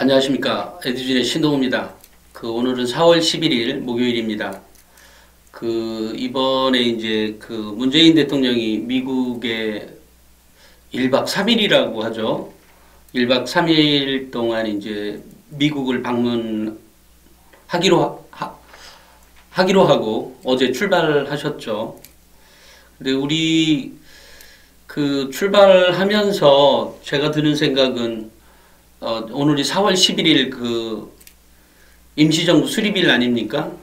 안녕하십니까. 에듀진의 신동우입니다. 오늘은 4월 11일 목요일입니다. 이번에 이제 문재인 대통령이 미국에 1박 3일이라고 하죠. 1박 3일 동안 이제 미국을 방문하기로 하고 어제 출발하셨죠. 근데 우리 출발하면서 제가 드는 생각은 오늘이 4월 11일 임시정부 수립일 아닙니까?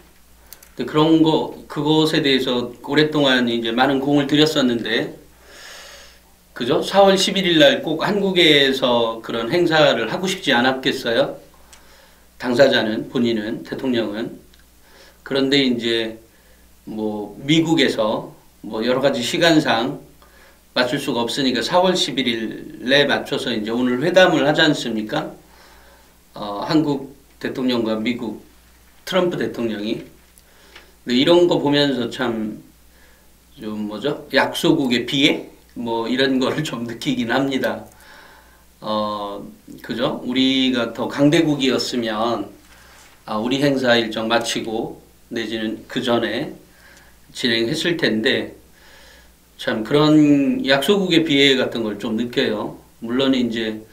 그것에 대해서 오랫동안 이제 많은 공을 들였었는데, 그죠? 4월 11일 날 꼭 한국에서 그런 행사를 하고 싶지 않았겠어요? 당사자는, 본인은, 대통령은. 그런데 이제, 미국에서 여러 가지 시간상 맞출 수가 없으니까 4월 11일에 맞춰서 이제 오늘 회담을 하지 않습니까? 한국 대통령과 미국 트럼프 대통령이. 근데 이런 거 보면서 좀 약소국의 비애? 이런 거를 좀 느끼긴 합니다. 그죠? 우리가 더 강대국이었으면, 우리 행사 일정 마치고, 내지는 그 전에 진행했을 텐데, 참 그런 약소국의 비애 같은 걸 좀 느껴요. 물론 이제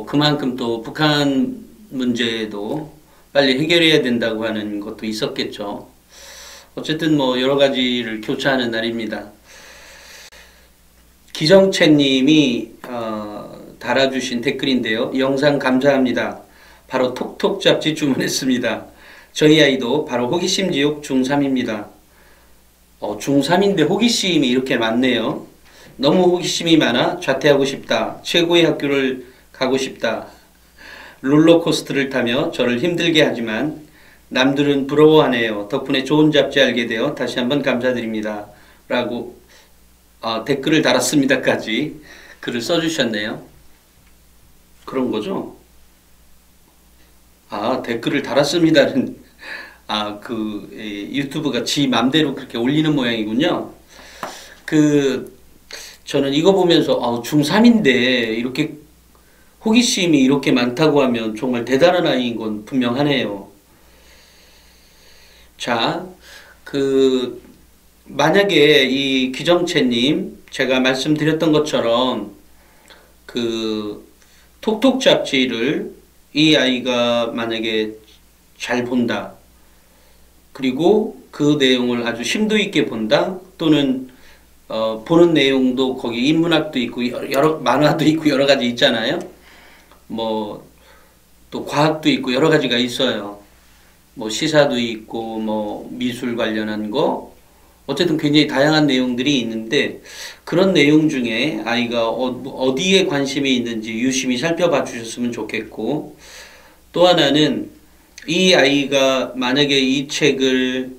그만큼 또 북한 문제도 빨리 해결해야 된다고 하는 것도 있었겠죠. 어쨌든 여러 가지를 교차하는 날입니다. 기정채님이 달아주신 댓글인데요. 영상 감사합니다. 바로 톡톡 잡지 주문했습니다. 저희 아이도 바로 호기심 지옥 중3입니다. 중3인데 호기심이 이렇게 많네요. 너무 호기심이 많아 자퇴하고 싶다. 최고의 학교를 가고 싶다. 롤러코스터를 타며 저를 힘들게 하지만 남들은 부러워하네요. 덕분에 좋은 잡지 알게 되어 다시 한번 감사드립니다. 라고 댓글을 달았습니다까지 글을 써주셨네요. 그런 거죠? 댓글을 달았습니다는 유튜브가 지 맘대로 그렇게 올리는 모양이군요. 저는 이거 보면서, 중3인데 이렇게 호기심이 이렇게 많다고 하면 정말 대단한 아이인 건 분명하네요. 자, 만약에 이 기정채님, 제가 말씀드렸던 것처럼, 톡톡 잡지를 이 아이가 만약에 잘 본다. 그리고 그 내용을 아주 심도 있게 본다. 또는 보는 내용도 거기 인문학도 있고 만화도 있고 여러 가지 있잖아요. 또 과학도 있고 여러 가지가 있어요. 시사도 있고 미술 관련한 거 어쨌든 굉장히 다양한 내용들이 있는데 그런 내용 중에 아이가 어디에 관심이 있는지 유심히 살펴봐 주셨으면 좋겠고, 또 하나는 이 아이가 만약에 이 책을,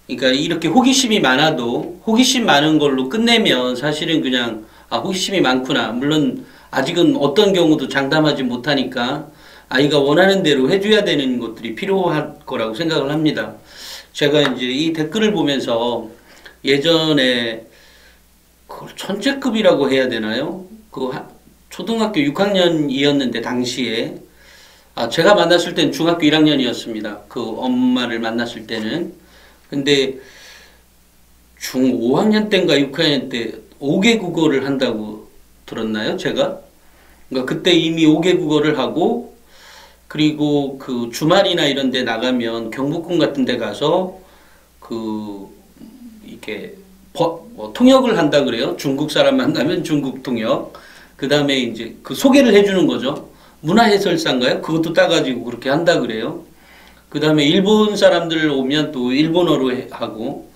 그러니까 이렇게 호기심이 많아도 호기심 많은 걸로 끝내면 사실은 그냥 호기심이 많구나. 물론 아직은 어떤 경우도 장담하지 못하니까 아이가 원하는 대로 해줘야 되는 것들이 필요할 거라고 생각을 합니다. 제가 이제 이 댓글을 보면서 예전에 그걸 천재급이라고 해야 되나요? 초등학교 6학년이었는데 당시에 제가 만났을 때는 중학교 1학년이었습니다. 엄마를 만났을 때는. 근데 중 5학년 때인가 6학년 때 5개 국어를 한다고 들었나요? 제가? 그러니까 그때 이미 5개 국어를 하고, 그리고 주말이나 이런 데 나가면 경복궁 같은 데 가서 이렇게 통역을 한다 그래요. 중국 사람 만나면 중국 통역. 그 다음에 이제 소개를 해주는 거죠. 문화해설사인가요? 그것도 따가지고 그렇게 한다 그래요. 그 다음에 일본 사람들 오면 또 일본어로 하고,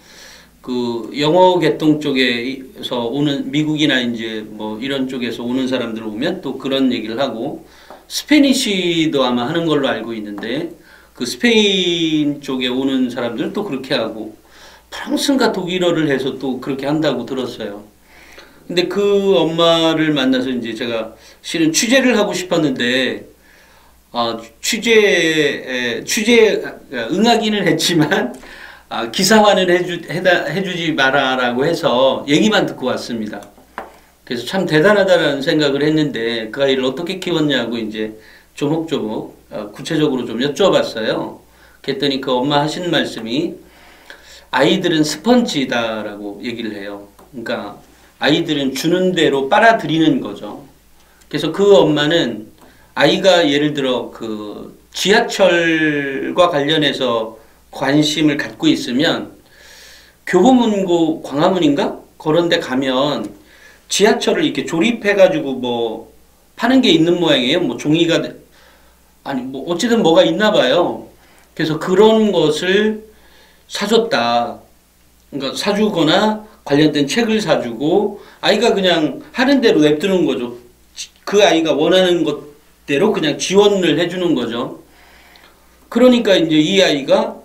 영어 계통 쪽에서 오는 미국이나 이제 이런 쪽에서 오는 사람들 오면 또 그런 얘기를 하고, 스페니쉬도 아마 하는 걸로 알고 있는데, 스페인 쪽에 오는 사람들은 또 그렇게 하고, 프랑스인가 독일어를 해서 또 그렇게 한다고 들었어요. 근데 엄마를 만나서 이제 제가 실은 취재를 하고 싶었는데, 응하기는 했지만, 기사화는 해주지 마라라고 해서 얘기만 듣고 왔습니다. 그래서 참 대단하다는 생각을 했는데, 그 아이를 어떻게 키웠냐고 이제 조목조목 구체적으로 좀 여쭤봤어요. 그랬더니 그 엄마 하신 말씀이 아이들은 스펀지다라고 얘기를 해요. 그러니까 아이들은 주는 대로 빨아들이는 거죠. 그래서 그 엄마는 아이가 예를 들어 그 지하철과 관련해서 관심을 갖고 있으면 교보문고 광화문인가? 그런 데 가면 지하철을 이렇게 조립해가지고 뭐 파는 게 있는 모양이에요. 뭐 종이가, 아니 뭐 어쨌든 뭐가 있나 봐요. 그래서 그런 것을 사줬다. 그러니까 사주거나 관련된 책을 사주고 아이가 그냥 하는 대로 냅두는 거죠. 그 아이가 원하는 것대로 그냥 지원을 해주는 거죠. 그러니까 이제 이 아이가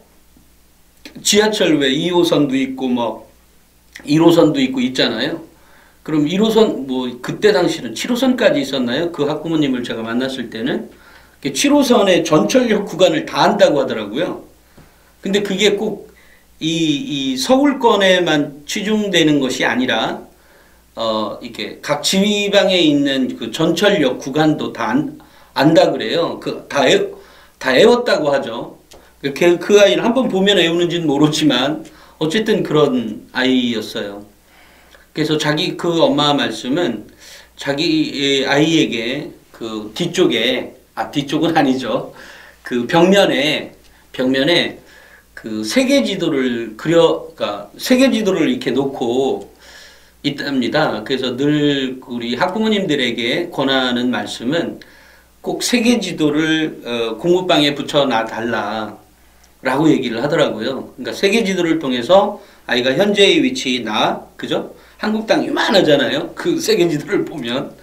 지하철 왜 2호선도 있고 뭐 1호선도 있고 있잖아요. 그럼 1호선 뭐 그때 당시는 7호선까지 있었나요? 그 학부모님을 제가 만났을 때는 7호선의 전철역 구간을 다 한다고 하더라고요. 근데 그게 꼭 이 서울권에만 치중되는 것이 아니라 이렇게 각 지방에 있는 그 전철역 구간도 다 안다 그래요. 다 외웠다고 하죠. 그 아이는 한번 보면 외우는지는 모르지만 어쨌든 그런 아이였어요. 그래서 자기 그 엄마 말씀은 자기 아이에게 그 뒤쪽은 아니죠. 그 벽면에 그 세계 지도를 그러니까 세계 지도를 이렇게 놓고 있답니다. 그래서 늘 우리 학부모님들에게 권하는 말씀은 꼭 세계 지도를 공부방에 붙여놔 달라라고 얘기를 하더라고요. 그러니까 세계 지도를 통해서 아이가 현재의 위치 그죠? 한국 땅 요만하잖아요. 그 세계 지도를 보면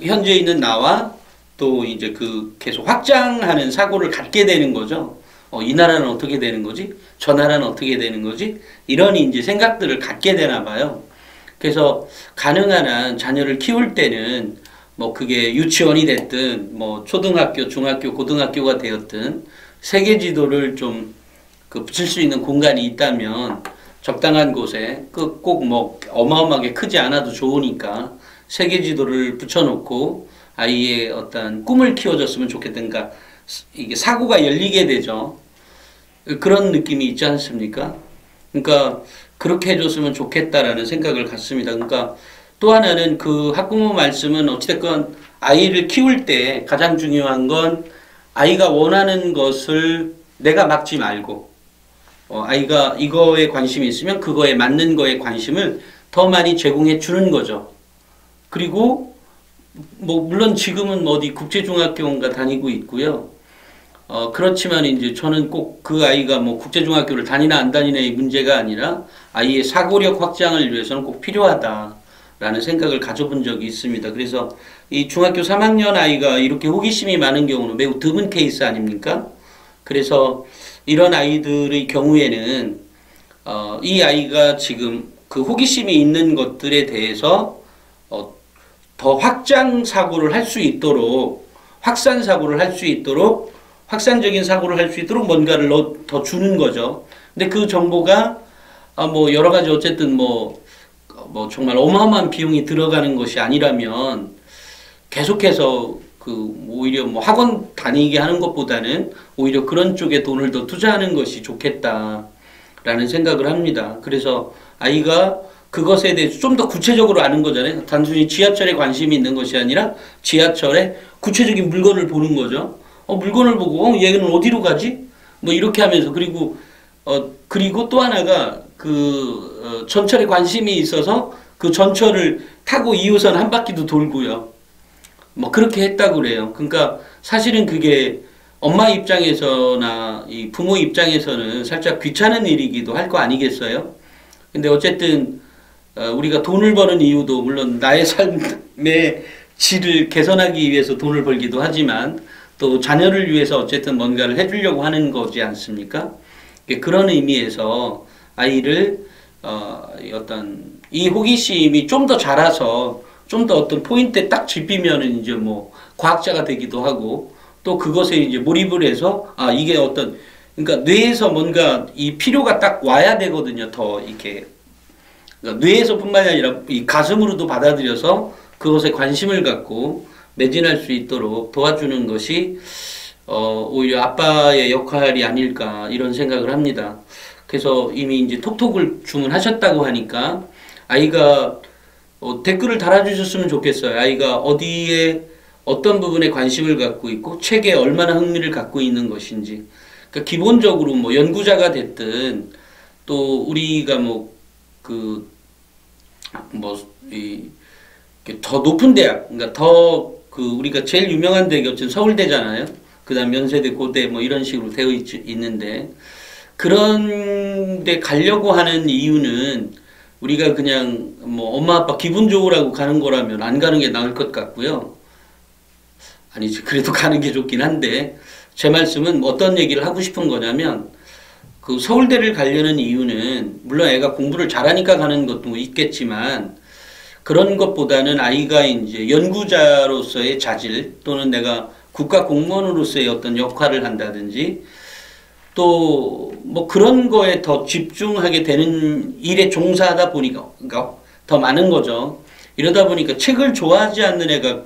현재 있는 나와 또 이제 그 계속 확장하는 사고를 갖게 되는 거죠. 이 나라는 어떻게 되는 거지? 저 나라는 어떻게 되는 거지? 이런 이제 생각들을 갖게 되나 봐요. 그래서 가능한 한 자녀를 키울 때는 뭐 그게 유치원이 됐든 뭐 초등학교, 중학교, 고등학교가 되었든 세계 지도를 좀 그 붙일 수 있는 공간이 있다면 적당한 곳에 꼭 뭐 어마어마하게 크지 않아도 좋으니까 세계 지도를 붙여놓고 아이의 어떤 꿈을 키워줬으면 좋겠던가 이게 사고가 열리게 되죠. 그런 느낌이 있지 않습니까? 그러니까 그렇게 해줬으면 좋겠다라는 생각을 갖습니다. 그러니까 또 하나는 그 학부모 말씀은 어찌됐건 아이를 키울 때 가장 중요한 건 아이가 원하는 것을 내가 막지 말고 아이가 이거에 관심이 있으면 그거에 맞는 거에 관심을 더 많이 제공해 주는 거죠. 그리고 뭐 물론 지금은 어디 국제중학교인가 다니고 있고요. 그렇지만 이제 저는 꼭 그 아이가 뭐 국제중학교를 다니나 안 다니나의 문제가 아니라 아이의 사고력 확장을 위해서는 꼭 필요하다라는 생각을 가져본 적이 있습니다. 그래서 이 중학교 3학년 아이가 이렇게 호기심이 많은 경우는 매우 드문 케이스 아닙니까? 그래서 이런 아이들의 경우에는 이 아이가 지금 그 호기심이 있는 것들에 대해서 더 확장 사고를 할 수 있도록 확산 사고를 할 수 있도록 확산적인 사고를 할 수 있도록 뭔가를 더 주는 거죠. 근데 그 정보가 뭐 여러 가지 어쨌든 뭐 정말 어마어마한 비용이 들어가는 것이 아니라면 계속해서 그 오히려 뭐 학원 다니게 하는 것보다는 오히려 그런 쪽에 돈을 더 투자하는 것이 좋겠다라는 생각을 합니다. 그래서 아이가 그것에 대해서 좀 더 구체적으로 아는 거잖아요. 단순히 지하철에 관심이 있는 것이 아니라 지하철에 구체적인 물건을 보는 거죠. 물건을 보고 얘는 어디로 가지? 뭐 이렇게 하면서 그리고 또 하나가 전철에 관심이 있어서 그 전철을 타고 2호선 한 바퀴도 돌고요. 뭐 그렇게 했다고 그래요. 그러니까 사실은 그게 엄마 입장에서나 이 부모 입장에서는 살짝 귀찮은 일이기도 할 거 아니겠어요? 근데 어쨌든 우리가 돈을 버는 이유도 물론 나의 삶의 질을 개선하기 위해서 돈을 벌기도 하지만 또 자녀를 위해서 어쨌든 뭔가를 해주려고 하는 거지 않습니까? 그런 의미에서 아이를 어떤 이 호기심이 좀 더 자라서 좀 더 어떤 포인트에 딱 짚이면은 이제 뭐 과학자가 되기도 하고 또 그것에 이제 몰입을 해서 이게 어떤 그러니까 뇌에서 뭔가 이 필요가 딱 와야 되거든요. 더 이렇게 그러니까 뇌에서뿐만이 아니라 이 가슴으로도 받아들여서 그것에 관심을 갖고 매진할 수 있도록 도와주는 것이 오히려 아빠의 역할이 아닐까 이런 생각을 합니다. 그래서 이미 이제 톡톡을 주문하셨다고 하니까 아이가 댓글을 달아주셨으면 좋겠어요. 아이가 어디에 어떤 부분에 관심을 갖고 있고 책에 얼마나 흥미를 갖고 있는 것인지. 그러니까 기본적으로 뭐 연구자가 됐든 또 우리가 더 높은 대학, 그러니까 우리가 제일 유명한 대학이 어쨌든 서울대잖아요. 그 다음 연세대, 고대 뭐 이런 식으로 되어 있는데, 그런 데 가려고 하는 이유는 우리가 그냥 뭐 엄마 아빠 기분 좋으라고 가는 거라면 안 가는 게 나을 것 같고요. 아니지, 그래도 가는 게 좋긴 한데, 제 말씀은 어떤 얘기를 하고 싶은 거냐면, 그 서울대를 가려는 이유는 물론 애가 공부를 잘하니까 가는 것도 있겠지만, 그런 것보다는 아이가 이제 연구자로서의 자질 또는 내가 국가 공무원으로서의 어떤 역할을 한다든지 또 뭐 그런 거에 더 집중하게 되는 일에 종사하다 보니까 그러니까 더 많은 거죠. 이러다 보니까 책을 좋아하지 않는 애가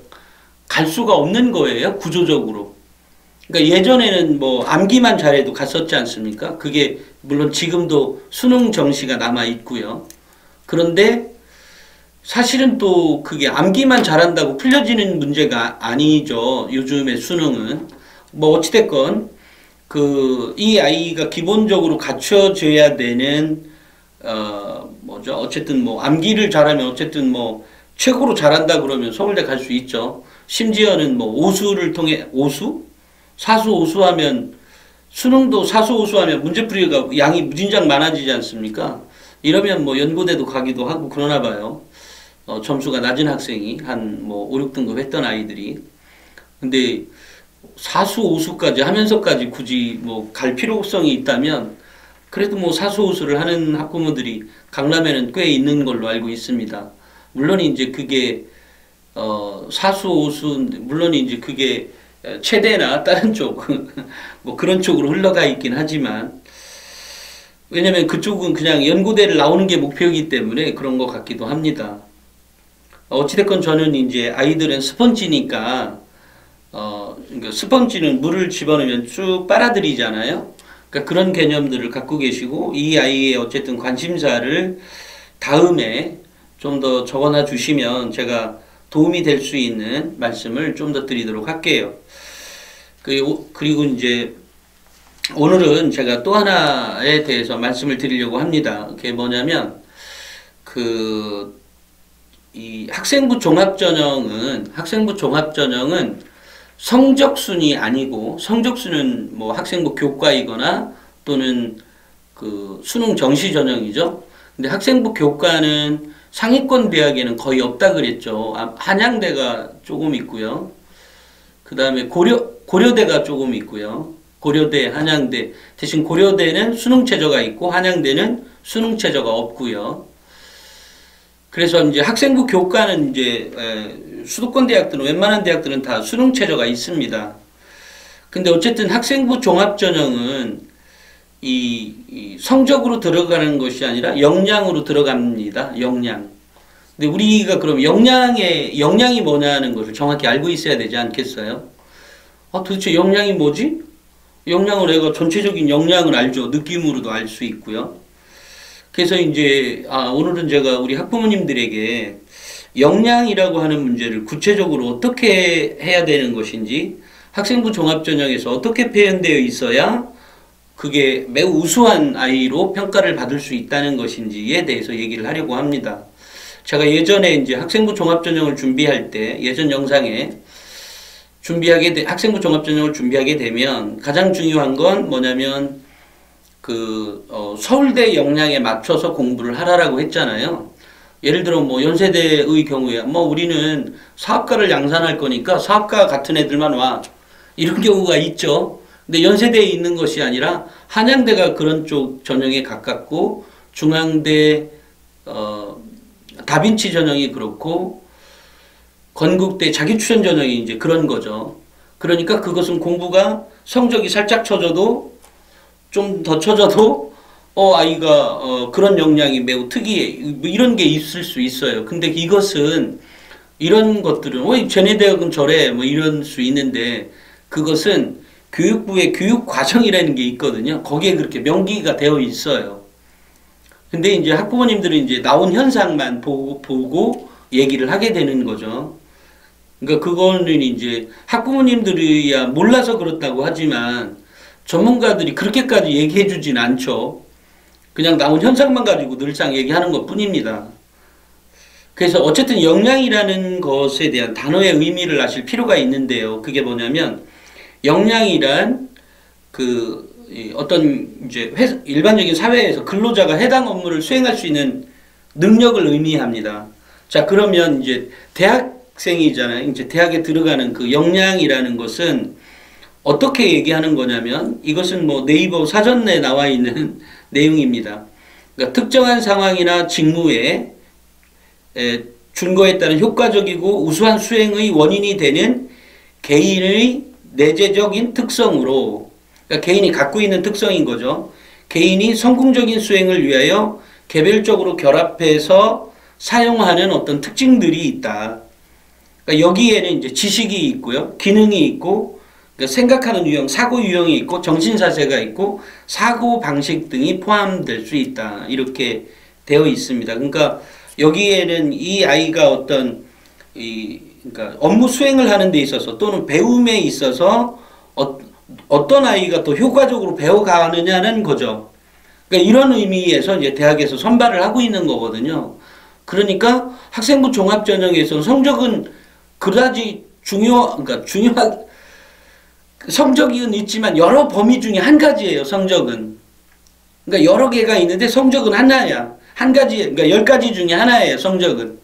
갈 수가 없는 거예요, 구조적으로. 그러니까 예전에는 뭐 암기만 잘해도 갔었지 않습니까? 그게 물론 지금도 수능 정시가 남아 있고요. 그런데 사실은 또 그게 암기만 잘한다고 풀려지는 문제가 아니죠. 요즘의 수능은. 뭐 어찌됐건 이 아이가 기본적으로 갖춰져야 되는 어쨌든 뭐 암기를 잘하면 어쨌든 뭐 최고로 잘한다 그러면 서울대 갈 수 있죠. 심지어는 뭐 오수를 통해 사수 오수하면 수능도 사수 오수하면 문제풀이가 양이 무진장 많아지지 않습니까? 이러면 뭐 연고대도 가기도 하고 그러나 봐요. 점수가 낮은 학생이 한 뭐 5, 6등급 했던 아이들이. 근데 사수 오수까지 하면서까지 굳이 뭐 갈 필요성이 있다면 그래도 뭐 사수 오수를 하는 학부모들이 강남에는 꽤 있는 걸로 알고 있습니다. 물론 이제 그게 사수 오수 물론 이제 그게 체대나 다른 쪽 뭐 그런 쪽으로 흘러가 있긴 하지만 왜냐면 그쪽은 그냥 연고대를 나오는 게 목표이기 때문에 그런 것 같기도 합니다. 어찌됐건 저는 이제 아이들은 스펀지니까, 그러니까 스펀지는 물을 집어넣으면 쭉 빨아들이잖아요. 그러니까 그런 개념들을 갖고 계시고, 이 아이의 어쨌든 관심사를 다음에 좀 더 적어놔 주시면 제가 도움이 될 수 있는 말씀을 좀 더 드리도록 할게요. 그리고 이제 오늘은 제가 또 하나에 대해서 말씀을 드리려고 합니다. 그게 뭐냐면, 이 학생부 종합전형은 성적순이 아니고, 성적순은 뭐 학생부 교과이거나 또는 그 수능 정시 전형이죠. 근데 학생부 교과는 상위권 대학에는 거의 없다 그랬죠. 한양대가 조금 있고요. 그 다음에 고려대가 조금 있고요. 고려대, 한양대. 대신 고려대는 수능 최저가 있고, 한양대는 수능 최저가 없고요. 그래서 이제 학생부 교과는 이제 수도권 대학들은 웬만한 대학들은 다 수능 최저가 있습니다. 근데 어쨌든 학생부 종합전형은 이 성적으로 들어가는 것이 아니라 역량으로 들어갑니다. 역량. 근데 우리가 그럼 역량이 뭐냐는 것을 정확히 알고 있어야 되지 않겠어요? 도대체 역량이 뭐지? 역량을 내가 전체적인 역량을 알죠. 느낌으로도 알 수 있고요. 그래서 이제 오늘은 제가 우리 학부모님들에게 역량이라고 하는 문제를 구체적으로 어떻게 해야 되는 것인지 학생부 종합전형에서 어떻게 표현되어 있어야 그게 매우 우수한 아이로 평가를 받을 수 있다는 것인지에 대해서 얘기를 하려고 합니다. 제가 예전에 이제 학생부 종합전형을 준비할 때 예전 영상에 학생부 종합전형을 준비하게 되면 가장 중요한 건 뭐냐면 서울대 역량에 맞춰서 공부를 하라라고 했잖아요. 예를 들어 뭐 연세대의 경우에 뭐 우리는 사업가를 양산할 거니까 사업가 같은 애들만 와. 이런 경우가 있죠. 근데 연세대에 있는 것이 아니라 한양대가 그런 쪽 전형에 가깝고 중앙대 다빈치 전형이 그렇고 건국대 자기추천 전형이 이제 그런 거죠. 그러니까 그것은 공부가 성적이 살짝 쳐져도 좀 더 쳐져도 아이가 그런 역량이 매우 특이해. 뭐 이런 게 있을 수 있어요. 근데 이것은 이런 것들은 쟤네 대학은 저래 뭐 이럴 수 있는데 그것은 교육부의 교육 과정이라는 게 있거든요. 거기에 그렇게 명기가 되어 있어요. 근데 이제 학부모님들은 이제 나온 현상만 보고 얘기를 하게 되는 거죠. 그러니까 그거는 이제 학부모님들이야 몰라서 그렇다고 하지만 전문가들이 그렇게까지 얘기해 주진 않죠. 그냥 나온 현상만 가지고 늘상 얘기하는 것 뿐입니다. 그래서 어쨌든 역량이라는 것에 대한 단어의 의미를 아실 필요가 있는데요. 그게 뭐냐면 역량이란 어떤 이제 일반적인 사회에서 근로자가 해당 업무를 수행할 수 있는 능력을 의미합니다. 자, 그러면 이제 대학생이잖아요. 이제 대학에 들어가는 그 역량이라는 것은 어떻게 얘기하는 거냐면 이것은 뭐 네이버 사전에 나와 있는 내용입니다. 그러니까 특정한 상황이나 직무에 준거에 따른 효과적이고 우수한 수행의 원인이 되는 개인의 내재적인 특성으로, 그러니까 개인이 갖고 있는 특성인 거죠. 개인이 성공적인 수행을 위하여 개별적으로 결합해서 사용하는 어떤 특징들이 있다. 그러니까 여기에는 이제 지식이 있고요, 기능이 있고, 그러니까 생각하는 유형, 사고 유형이 있고, 정신사세가 있고, 사고 방식 등이 포함될 수 있다. 이렇게 되어 있습니다. 그러니까 여기에는 이 아이가 어떤 그러니까 업무 수행을 하는 데 있어서 또는 배움에 있어서 어떤 아이가 더 효과적으로 배워가느냐는 거죠. 그러니까 이런 의미에서 이제 대학에서 선발을 하고 있는 거거든요. 그러니까 학생부 종합전형에서 성적은 그다지 그러니까 중요한 성적은 있지만 여러 범위 중에 한 가지예요. 성적은. 그러니까 여러 개가 있는데 성적은 하나야. 한 가지, 그러니까 10가지 중에 하나예요. 성적은.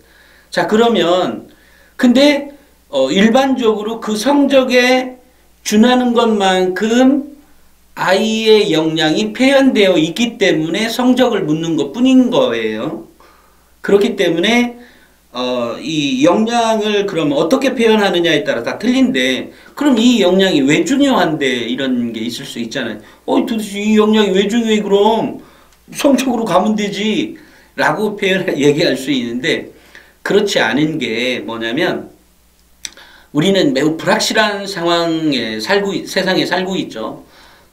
자, 그러면 근데 일반적으로 그 성적에 준하는 것만큼 아이의 역량이 표현되어 있기 때문에 성적을 묻는 것 뿐인 거예요. 그렇기 때문에 이 역량을 그러면 어떻게 표현하느냐에 따라 다 틀린데, 그럼 이 역량이 왜 중요한데 이런 게 있을 수 있잖아요. 도대체 이 역량이 왜 중요해? 그럼 성적으로 가면 되지 라고 얘기할 수 있는데, 그렇지 않은 게 뭐냐면 우리는 매우 불확실한 상황에 세상에 살고 있죠.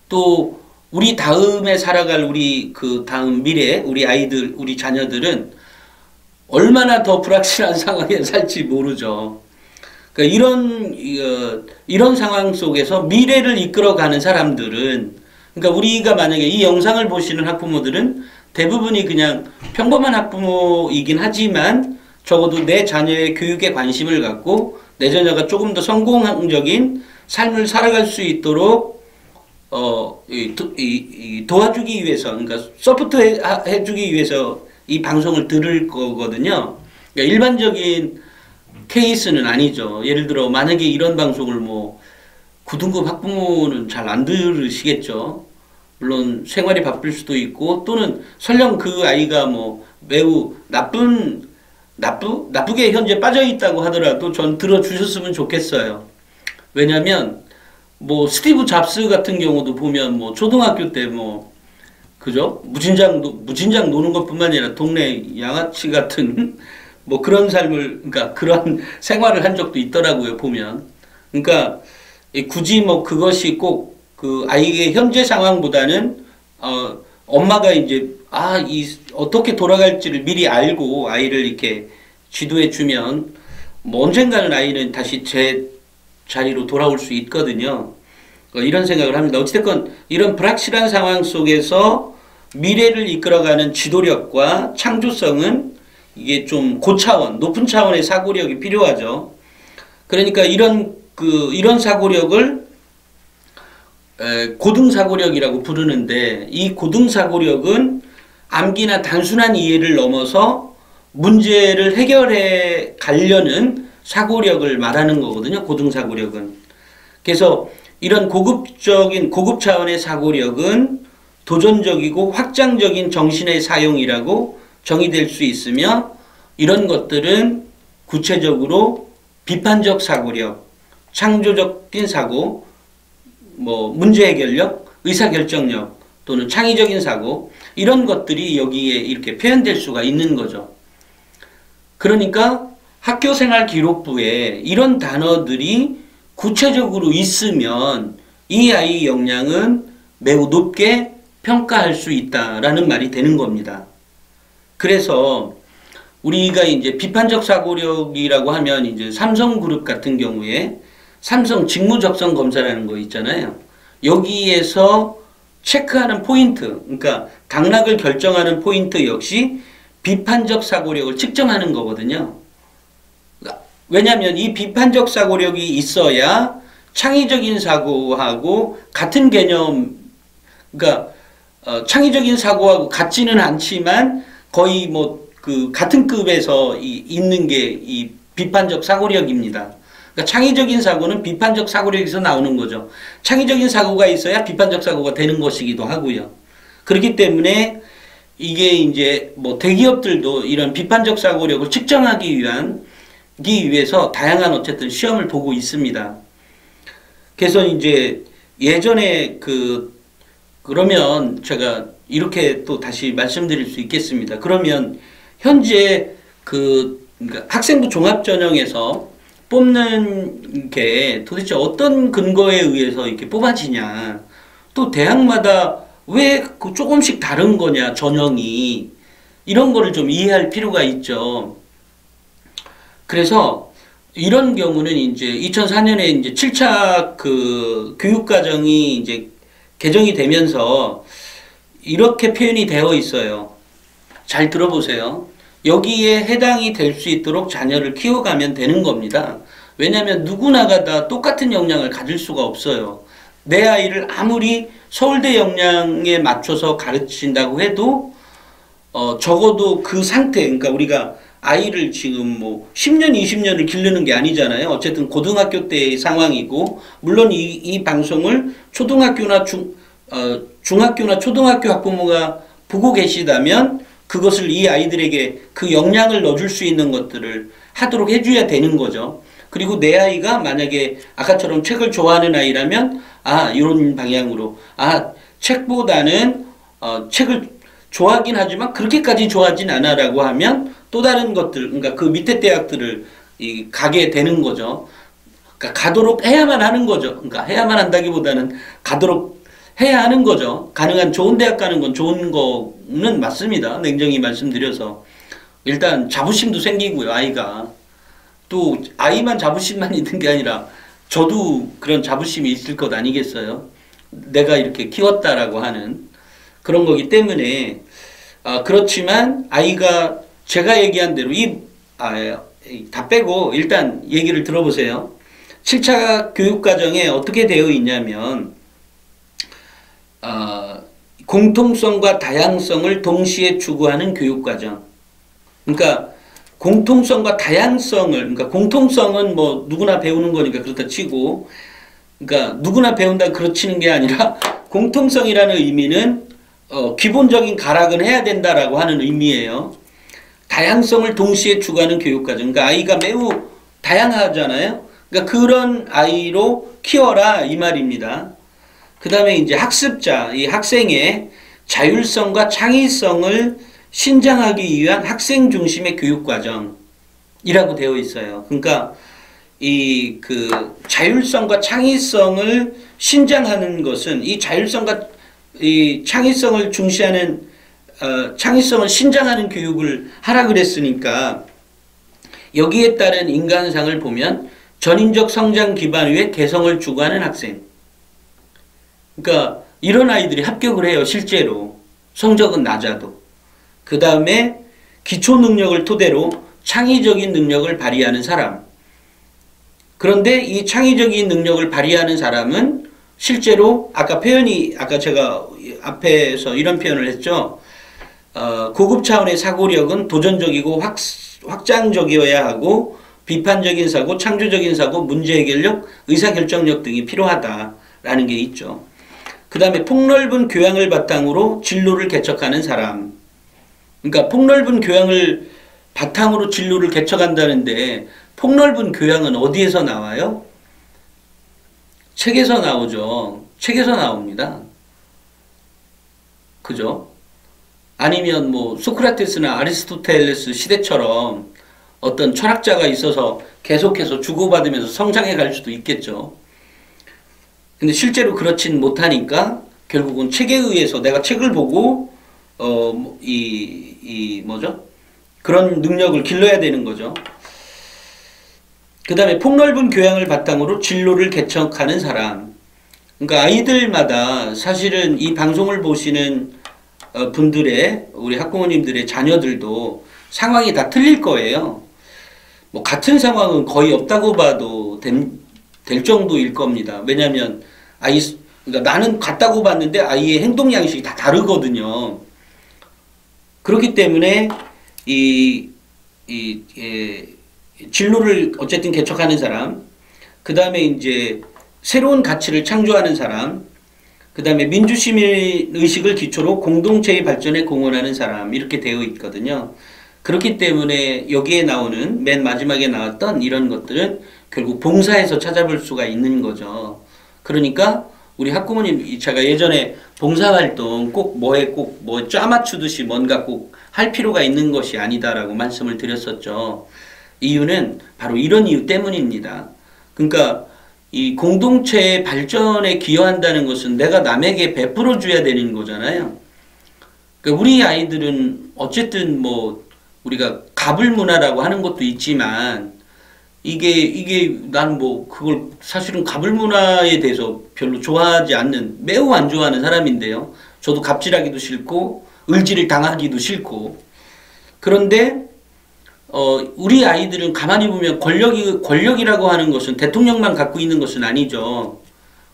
또 우리 다음에 살아갈 우리 그 다음 미래, 우리 아이들, 우리 자녀들은 얼마나 더 불확실한 상황에 살지 모르죠. 그러니까 이런 상황 속에서 미래를 이끌어가는 사람들은, 그러니까 우리가 만약에 이 영상을 보시는 학부모들은 대부분이 그냥 평범한 학부모이긴 하지만 적어도 내 자녀의 교육에 관심을 갖고 내 자녀가 조금 더 성공적인 삶을 살아갈 수 있도록 도와주기 위해서, 그러니까 서포트 해주기 위해서 이 방송을 들을 거거든요. 그러니까 일반적인 케이스는 아니죠. 예를 들어 만약에 이런 방송을 뭐 9등급 학부모는 잘 안 들으시겠죠. 물론 생활이 바쁠 수도 있고, 또는 설령 그 아이가 뭐 매우 나쁘게 현재 빠져 있다고 하더라도 전 들어주셨으면 좋겠어요. 왜냐면 뭐 스티브 잡스 같은 경우도 보면 뭐 초등학교 때 뭐 그죠? 무진장 노는 것뿐만 아니라 동네 양아치 같은 뭐 그런 삶을, 그러니까 그런 생활을 한 적도 있더라고요, 보면. 그러니까 굳이 뭐 그것이 꼭 그 아이의 현재 상황보다는 엄마가 이제 어떻게 돌아갈지를 미리 알고 아이를 이렇게 지도해 주면 뭐 언젠가는 아이는 다시 제 자리로 돌아올 수 있거든요. 이런 생각을 합니다. 어찌됐건 이런 불확실한 상황 속에서 미래를 이끌어가는 지도력과 창조성은 이게 좀 고차원, 높은 차원의 사고력이 필요하죠. 그러니까 이런 사고력을 고등사고력이라고 부르는데, 이 고등사고력은 암기나 단순한 이해를 넘어서 문제를 해결해 가려는 사고력을 말하는 거거든요. 고등사고력은. 그래서 이런 고급 차원의 사고력은 도전적이고 확장적인 정신의 사용이라고 정의될 수 있으며, 이런 것들은 구체적으로 비판적 사고력, 창조적인 사고, 뭐 문제 해결력, 의사결정력 또는 창의적인 사고, 이런 것들이 여기에 이렇게 표현될 수가 있는 거죠. 그러니까 학교생활 기록부에 이런 단어들이 구체적으로 있으면 이 아이 역량은 매우 높게 평가할 수 있다라는 말이 되는 겁니다. 그래서 우리가 이제 비판적 사고력이라고 하면 이제 삼성그룹 같은 경우에 삼성 직무적성 검사라는 거 있잖아요. 여기에서 체크하는 포인트, 그러니까 당락을 결정하는 포인트 역시 비판적 사고력을 측정하는 거거든요. 왜냐하면 이 비판적 사고력이 있어야 창의적인 사고하고 같은 개념, 그러니까 창의적인 사고하고 같지는 않지만 거의 뭐 그 같은 급에서 있는 게 이 비판적 사고력입니다. 그러니까 창의적인 사고는 비판적 사고력에서 나오는 거죠. 창의적인 사고가 있어야 비판적 사고가 되는 것이기도 하고요. 그렇기 때문에 이게 이제 뭐 대기업들도 이런 비판적 사고력을 측정하기 위해서 다양한 어쨌든 시험을 보고 있습니다. 그래서 이제 예전에 그러면 제가 이렇게 또 다시 말씀드릴 수 있겠습니다. 그러면 현재 그러니까 학생부 종합전형에서 뽑는 게 도대체 어떤 근거에 의해서 이렇게 뽑아지냐. 또 대학마다 왜 그 조금씩 다른 거냐, 전형이. 이런 거를 좀 이해할 필요가 있죠. 그래서 이런 경우는 이제 2004년에 이제 7차 그 교육과정이 이제 개정이 되면서 이렇게 표현이 되어 있어요. 잘 들어보세요. 여기에 해당이 될 수 있도록 자녀를 키워가면 되는 겁니다. 왜냐하면 누구나가 다 똑같은 역량을 가질 수가 없어요. 내 아이를 아무리 서울대 역량에 맞춰서 가르친다고 해도 적어도 그 상태, 그러니까 우리가 아이를 지금 뭐 10년, 20년을 기르는 게 아니잖아요. 어쨌든 고등학교 때의 상황이고, 물론 이 방송을 초등학교나 중학교나 초등학교 학부모가 보고 계시다면 그것을 이 아이들에게 그 역량을 넣어줄 수 있는 것들을 하도록 해줘야 되는 거죠. 그리고 내 아이가 만약에 아까처럼 책을 좋아하는 아이라면 이런 방향으로 책보다는 책을 좋아하긴 하지만 그렇게까지 좋아하진 않아라고 하면 또 다른 것들, 그러니까 그 밑에 대학들을 가게 되는 거죠. 그러니까 가도록 해야만 하는 거죠. 그러니까 해야만 한다기보다는 가도록 해야 하는 거죠. 가능한 좋은 대학 가는 건 좋은 거는 맞습니다. 냉정히 말씀드려서. 일단 자부심도 생기고요, 아이가. 또 아이만 자부심만 있는 게 아니라 저도 그런 자부심이 있을 것 아니겠어요? 내가 이렇게 키웠다라고 하는 그런 거기 때문에 그렇지만 아이가 제가 얘기한 대로 다 빼고 일단 얘기를 들어보세요. 7차 교육과정에 어떻게 되어 있냐면 공통성과 다양성을 동시에 추구하는 교육과정. 그러니까 공통성과 다양성을, 그러니까 공통성은 뭐 누구나 배우는 거니까 그렇다 치고, 그러니까 누구나 배운다 그렇지는 게 아니라 공통성이라는 의미는 기본적인 가락은 해야 된다라고 하는 의미예요. 다양성을 동시에 추구하는 교육과정. 그러니까 아이가 매우 다양하잖아요. 그러니까 그런 아이로 키워라 이 말입니다. 그 다음에 이제 학습자, 이 학생의 자율성과 창의성을 신장하기 위한 학생 중심의 교육과정이라고 되어 있어요. 그러니까 자율성과 창의성을 신장하는 것은 이 자율성과 이 창의성을 중시하는 창의성을 신장하는 교육을 하라 그랬으니까 여기에 따른 인간상을 보면 전인적 성장 기반 위에 개성을 추구하는 학생. 그러니까 이런 아이들이 합격을 해요. 실제로 성적은 낮아도. 그 다음에 기초 능력을 토대로 창의적인 능력을 발휘하는 사람. 그런데 이 창의적인 능력을 발휘하는 사람은 실제로 아까 제가 앞에서 이런 표현을 했죠. 고급 차원의 사고력은 도전적이고 확장적이어야 하고 비판적인 사고, 창조적인 사고, 문제 해결력, 의사결정력 등이 필요하다라는 게 있죠. 그 다음에 폭넓은 교양을 바탕으로 진로를 개척하는 사람. 그러니까 폭넓은 교양을 바탕으로 진로를 개척한다는데 폭넓은 교양은 어디에서 나와요? 책에서 나오죠. 책에서 나옵니다. 그죠? 아니면 뭐 소크라테스나 아리스토텔레스 시대처럼 어떤 철학자가 있어서 계속해서 주고받으면서 성장해 갈 수도 있겠죠. 근데 실제로 그렇진 못하니까 결국은 책에 의해서 내가 책을 보고 뭐죠? 그런 능력을 길러야 되는 거죠. 그 다음에 폭넓은 교양을 바탕으로 진로를 개척하는 사람. 그러니까 아이들마다 사실은 이 방송을 보시는 분들의, 우리 학부모님들의 자녀들도 상황이 다 틀릴 거예요. 뭐 같은 상황은 거의 없다고 봐도 될 정도일 겁니다. 왜냐하면 그러니까 나는 같다고 봤는데 아이의 행동 양식이 다 다르거든요. 그렇기 때문에 진로를 어쨌든 개척하는 사람, 그 다음에 이제 새로운 가치를 창조하는 사람, 그 다음에 민주시민 의식을 기초로 공동체의 발전에 공헌하는 사람, 이렇게 되어 있거든요. 그렇기 때문에 여기에 나오는 맨 마지막에 나왔던 이런 것들은 결국 봉사에서 찾아볼 수가 있는 거죠. 그러니까 우리 학부모님, 제가 예전에 봉사활동 꼭 짜맞추듯이 뭔가 꼭 할 필요가 있는 것이 아니다라고 말씀을 드렸었죠. 이유는 바로 이런 이유 때문입니다. 그러니까 이 공동체의 발전에 기여한다는 것은 내가 남에게 베풀어 줘야 되는 거잖아요. 그러니까 우리 아이들은 어쨌든 뭐 우리가 갑을 문화라고 하는 것도 있지만 이게 난 뭐 그걸 사실은 갑을 문화에 대해서 별로 좋아하지 않는, 매우 안 좋아하는 사람인데요. 저도 갑질하기도 싫고 을지를 당하기도 싫고. 그런데 우리 아이들은 가만히 보면 권력이라고 하는 것은 대통령만 갖고 있는 것은 아니죠.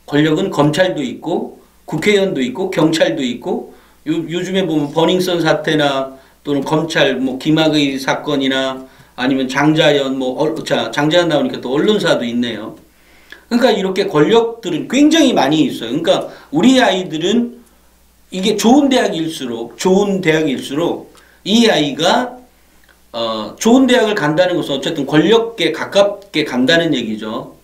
권력은 검찰도 있고 국회의원도 있고 경찰도 있고 요즘에 보면 버닝썬 사태나 또는 검찰 뭐 김학의 사건이나 아니면 장자연 장자연 나오니까 또 언론사도 있네요. 그러니까 이렇게 권력들은 굉장히 많이 있어요. 그러니까 우리 아이들은 이게 좋은 대학일수록 이 아이가 좋은 대학을 간다는 것은 어쨌든 권력에 가깝게 간다는 얘기죠.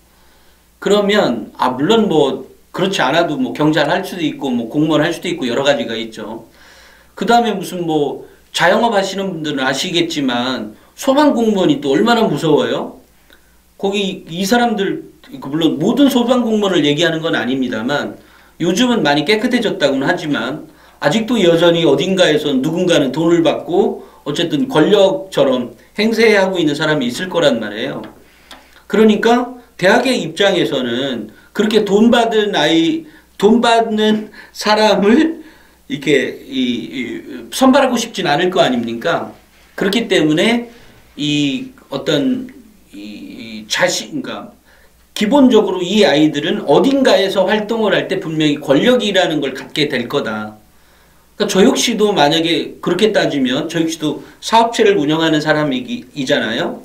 그러면 물론 뭐 그렇지 않아도 뭐 경찰 할 수도 있고 뭐 공무원 할 수도 있고 여러 가지가 있죠. 그 다음에 무슨 뭐 자영업 하시는 분들은 아시겠지만 소방공무원이 또 얼마나 무서워요. 거기 이 사람들, 물론 모든 소방공무원을 얘기하는 건 아닙니다만 요즘은 많이 깨끗해졌다고는 하지만 아직도 여전히 어딘가에서 누군가는 돈을 받고 어쨌든 권력처럼 행세하고 있는 사람이 있을 거란 말이에요. 그러니까 대학의 입장에서는 그렇게 돈 받는 사람을 이렇게 선발하고 싶진 않을 거 아닙니까? 그렇기 때문에 그러니까 기본적으로 이 아이들은 어딘가에서 활동을 할 때 분명히 권력이라는 걸 갖게 될 거다. 그러니까 저 역시도 만약에 그렇게 따지면 저 역시도 사업체를 운영하는 사람이잖아요.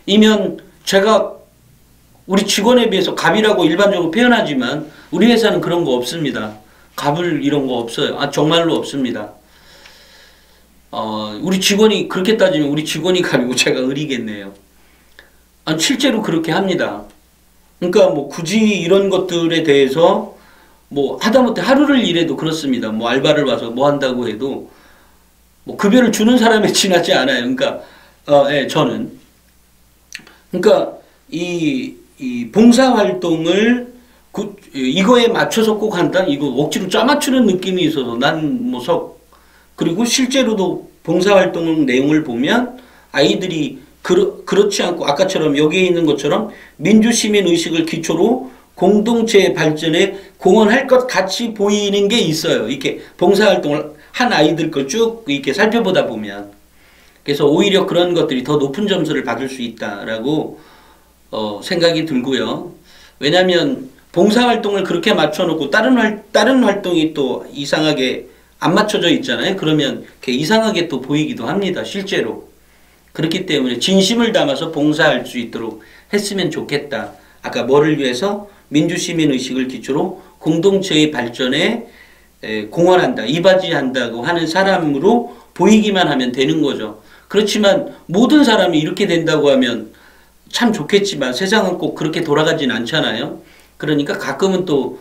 이면 제가 우리 직원에 비해서 갑이라고 일반적으로 표현하지만 우리 회사는 그런 거 없습니다. 갑을 이런 거 없어요. 정말로 없습니다. 우리 직원이 그렇게 따지면 우리 직원이 갑이고 제가 을이겠네요. 실제로 그렇게 합니다. 그러니까 뭐 굳이 이런 것들에 대해서 뭐 하다못해 하루를 일해도 그렇습니다. 뭐 알바를 와서 뭐 한다고 해도 뭐 급여를 주는 사람에 지나지 않아요. 그러니까 저는 그러니까 이 봉사활동을 이거에 맞춰서 꼭 한다? 이거 억지로 짜맞추는 느낌이 있어서 그리고 실제로도 봉사활동 내용을 보면 아이들이 그렇지 않고 아까처럼 여기에 있는 것처럼 민주시민 의식을 기초로 공동체의 발전에 공헌할 것 같이 보이는 게 있어요. 이렇게 봉사활동을 한 아이들 걸 쭉 이렇게 살펴보다 보면. 그래서 오히려 그런 것들이 더 높은 점수를 받을 수 있다라고 생각이 들고요. 왜냐하면 봉사활동을 그렇게 맞춰놓고 다른 활동이 또 이상하게 안 맞춰져 있잖아요. 그러면 이상하게 또 보이기도 합니다. 실제로. 그렇기 때문에 진심을 담아서 봉사할 수 있도록 했으면 좋겠다. 아까 뭐를 위해서? 민주시민 의식을 기초로 공동체의 발전에 공헌한다, 이바지한다고 하는 사람으로 보이기만 하면 되는 거죠. 그렇지만 모든 사람이 이렇게 된다고 하면 참 좋겠지만 세상은 꼭 그렇게 돌아가진 않잖아요. 그러니까 가끔은 또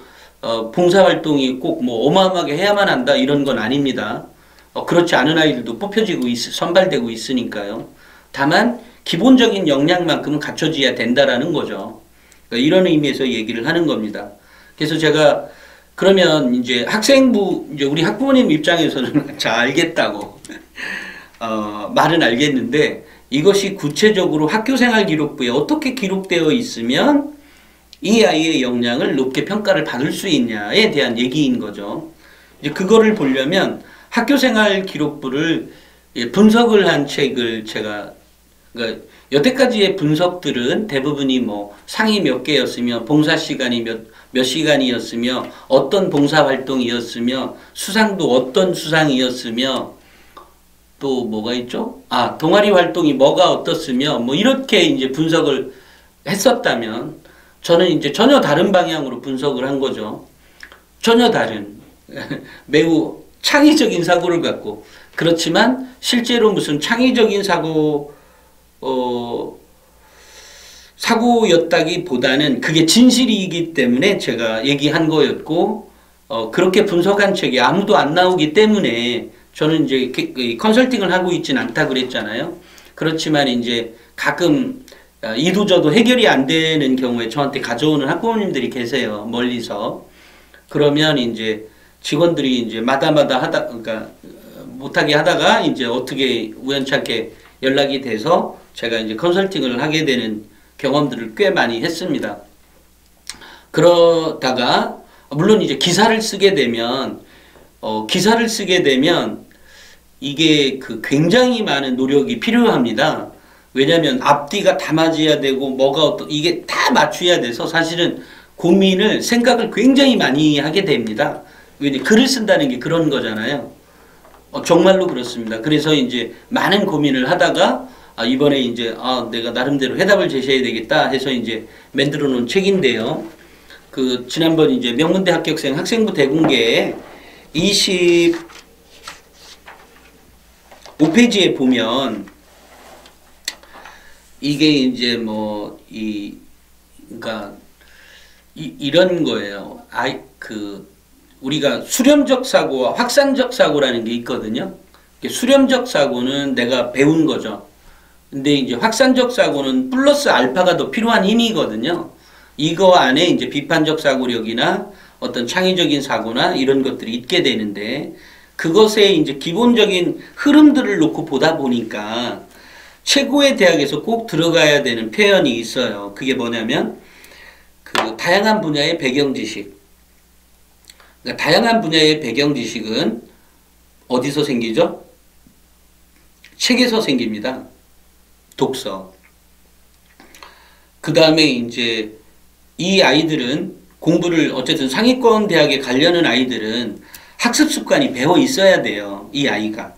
봉사활동이 꼭 뭐 어마어마하게 해야만 한다 이런 건 아닙니다. 그렇지 않은 아이들도 뽑혀지고 선발되고 있으니까요. 다만 기본적인 역량만큼은 갖춰져야 된다라는 거죠. 그러니까 이런 의미에서 얘기를 하는 겁니다. 그래서 제가 그러면 이제 학생부, 이제 우리 학부모님 입장에서는 잘 알겠다고, 말은 알겠는데, 이것이 구체적으로 학교생활 기록부에 어떻게 기록되어 있으면 이 아이의 역량을 높게 평가를 받을 수 있냐에 대한 얘기인 거죠. 이제 그거를 보려면 학교생활 기록부를 분석을 한 책을 제가, 그러니까 여태까지의 분석들은 대부분이 뭐 상이 몇 개였으며 봉사 시간이 몇 시간이었으며 어떤 봉사 활동이었으며 수상도 어떤 수상이었으며 또 뭐가 있죠? 아, 동아리 활동이 뭐가 어떻으며 뭐 이렇게 이제 분석을 했었다면 저는 이제 전혀 다른 방향으로 분석을 한 거죠. 전혀 다른 매우 창의적인 사고를 갖고 그렇지만 실제로 무슨 창의적인 사고였다기보다는 그게 진실이기 때문에 제가 얘기한 거였고 그렇게 분석한 책이 아무도 안 나오기 때문에 저는 이제 컨설팅을 하고 있진 않다 그랬잖아요. 그렇지만 이제 가끔 이도저도 해결이 안 되는 경우에 저한테 가져오는 학부모님들이 계세요. 멀리서. 그러면 이제 직원들이 이제 마다마다 그러니까 못하게 하다가 이제 어떻게 우연찮게 연락이 돼서 제가 이제 컨설팅을 하게 되는 경험들을 꽤 많이 했습니다. 그러다가 물론 이제 기사를 쓰게 되면 이게 굉장히 많은 노력이 필요합니다. 왜냐하면 앞뒤가 다 맞아야 되고 이게 다 맞춰야 돼서 사실은 생각을 굉장히 많이 하게 됩니다. 왜냐 글을 쓴다는 게 그런 거잖아요. 정말로 그렇습니다. 그래서 이제 많은 고민을 하다가 이번에 이제 내가 나름대로 해답을 제시해야 되겠다 해서 이제 만들어 놓은 책인데요. 지난번 이제 명문대 합격생 학생부 대공개에 25페이지에 보면 이게 이제 그러니까 이런 거예요. 우리가 수렴적 사고와 확산적 사고라는 게 있거든요. 수렴적 사고는 내가 배운 거죠. 근데 이제 확산적 사고는 플러스 알파가 더 필요한 힘이거든요. 이거 안에 이제 비판적 사고력이나 어떤 창의적인 사고나 이런 것들이 있게 되는데 그것에 이제 기본적인 흐름들을 놓고 보다 보니까 최고의 대학에서 꼭 들어가야 되는 표현이 있어요. 그게 뭐냐면 다양한 분야의 배경 지식. 그러니까 다양한 분야의 배경 지식은 어디서 생기죠? 책에서 생깁니다. 독서. 그 다음에 이제 이 아이들은 공부를 어쨌든 상위권 대학에 가려는 아이들은 학습 습관이 배워 있어야 돼요. 이 아이가.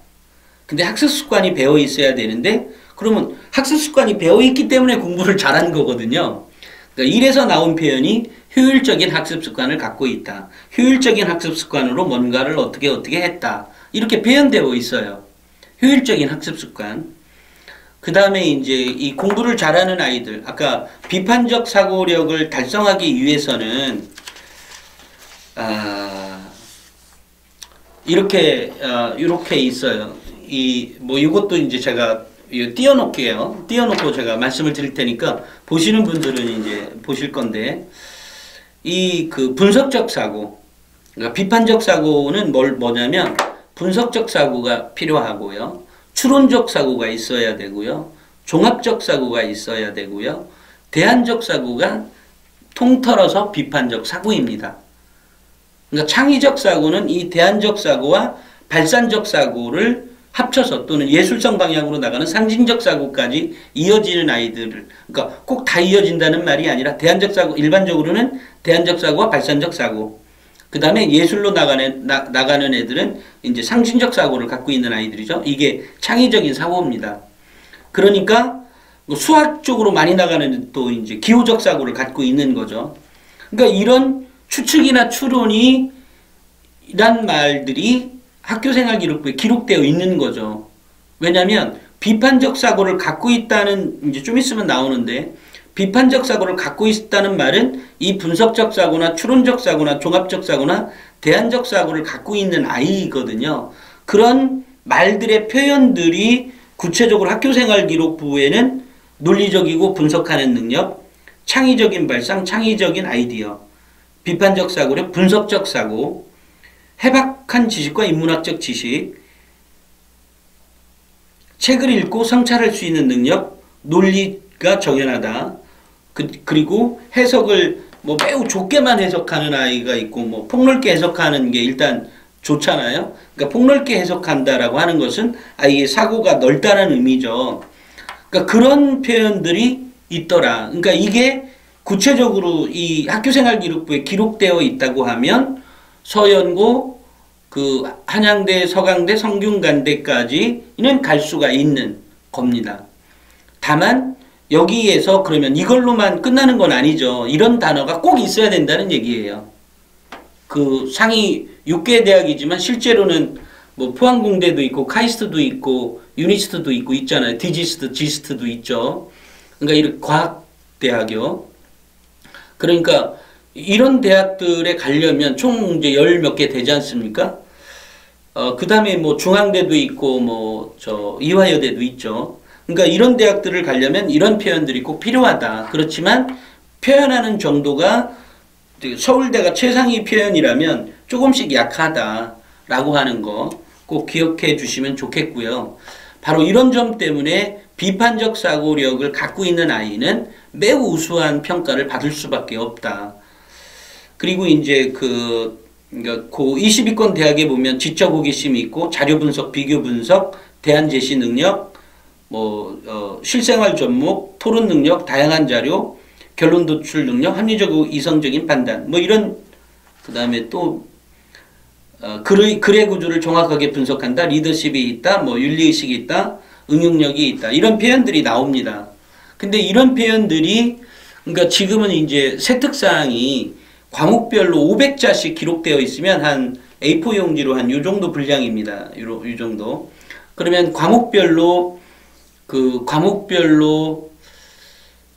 근데 학습 습관이 배워 있어야 되는데 그러면 학습 습관이 배워 있기 때문에 공부를 잘한 거거든요. 그러니까 이래서 나온 표현이 효율적인 학습 습관을 갖고 있다. 효율적인 학습 습관으로 뭔가를 어떻게 했다. 이렇게 표현되어 있어요. 효율적인 학습 습관. 그 다음에 이제 이 공부를 잘하는 아이들, 아까 비판적 사고력을 달성하기 위해서는 이렇게 있어요. 이것도 이제 제가 띄워놓을게요. 띄워놓고 제가 말씀을 드릴 테니까 보시는 분들은 이제 보실 건데 분석적 사고, 그러니까 비판적 사고는 뭐냐면 분석적 사고가 필요하고요. 추론적 사고가 있어야 되고요. 종합적 사고가 있어야 되고요. 대안적 사고가 통틀어서 비판적 사고입니다. 그러니까 창의적 사고는 이 대안적 사고와 발산적 사고를 합쳐서 또는 예술성 방향으로 나가는 상징적 사고까지 이어지는 아이들을, 그러니까 꼭 다 이어진다는 말이 아니라 대안적 사고, 일반적으로는 대안적 사고와 발산적 사고, 그 다음에 예술로 나가는 애들은 이제 상징적 사고를 갖고 있는 아이들이죠. 이게 창의적인 사고입니다. 그러니까 수학적으로 많이 나가는 또 이제 기호적 사고를 갖고 있는 거죠. 그러니까 이런 추측이나 추론이 이란 말들이 학교생활 기록부에 기록되어 있는 거죠. 왜냐하면 비판적 사고를 갖고 있다는, 이제 좀 있으면 나오는데, 비판적 사고를 갖고 있다는 말은 이 분석적 사고나 추론적 사고나 종합적 사고나 대안적 사고를 갖고 있는 아이거든요. 그런 말들의 표현들이 구체적으로 학교생활 기록부에는 논리적이고 분석하는 능력, 창의적인 발상, 창의적인 아이디어, 비판적 사고력, 분석적 사고, 해박한 지식과 인문학적 지식, 책을 읽고 성찰할 수 있는 능력, 논리가 정연하다. 그리고 해석을 뭐 매우 좁게만 해석하는 아이가 있고, 뭐 폭넓게 해석하는 게 일단 좋잖아요. 그러니까 폭넓게 해석한다라고 하는 것은 아이의 사고가 넓다는 의미죠. 그러니까 그런 표현들이 있더라. 그러니까 이게 구체적으로 이 학교생활기록부에 기록되어 있다고 하면 서연고, 그 한양대, 서강대, 성균관대까지는 갈 수가 있는 겁니다. 다만 여기에서 그러면 이걸로만 끝나는 건 아니죠. 이런 단어가 꼭 있어야 된다는 얘기예요. 그 상위 6개 대학이지만 실제로는 뭐 포항공대도 있고 카이스트도 있고 유니스트도 있고 있잖아요. 디지스트, 지스트도 있죠. 그러니까 이런 과학대학이요. 그러니까 이런 대학들에 가려면 총 이제 열 몇 개 되지 않습니까? 그 다음에 뭐 중앙대도 있고 뭐 이화여대도 있죠. 그러니까 이런 대학들을 가려면 이런 표현들이 꼭 필요하다. 그렇지만 표현하는 정도가 서울대가 최상위 표현이라면 조금씩 약하다라고 하는 거 꼭 기억해 주시면 좋겠고요. 바로 이런 점 때문에 비판적 사고력을 갖고 있는 아이는 매우 우수한 평가를 받을 수밖에 없다. 그리고 이제 그 22권 대학에 보면 지적 호기심이 있고 자료 분석, 비교 분석, 대안 제시 능력, 실생활 접목, 토론 능력, 다양한 자료, 결론 도출 능력, 합리적이고 이성적인 판단, 뭐 이런, 그 다음에 또 글의 구조를 정확하게 분석한다, 리더십이 있다, 뭐 윤리의식이 있다, 응용력이 있다, 이런 표현들이 나옵니다. 근데 이런 표현들이, 그러니까 지금은 이제 세특사항이 과목별로 500자씩 기록되어 있으면 한 A4 용지로 한 요 정도 분량입니다. 요 정도. 그러면 과목별로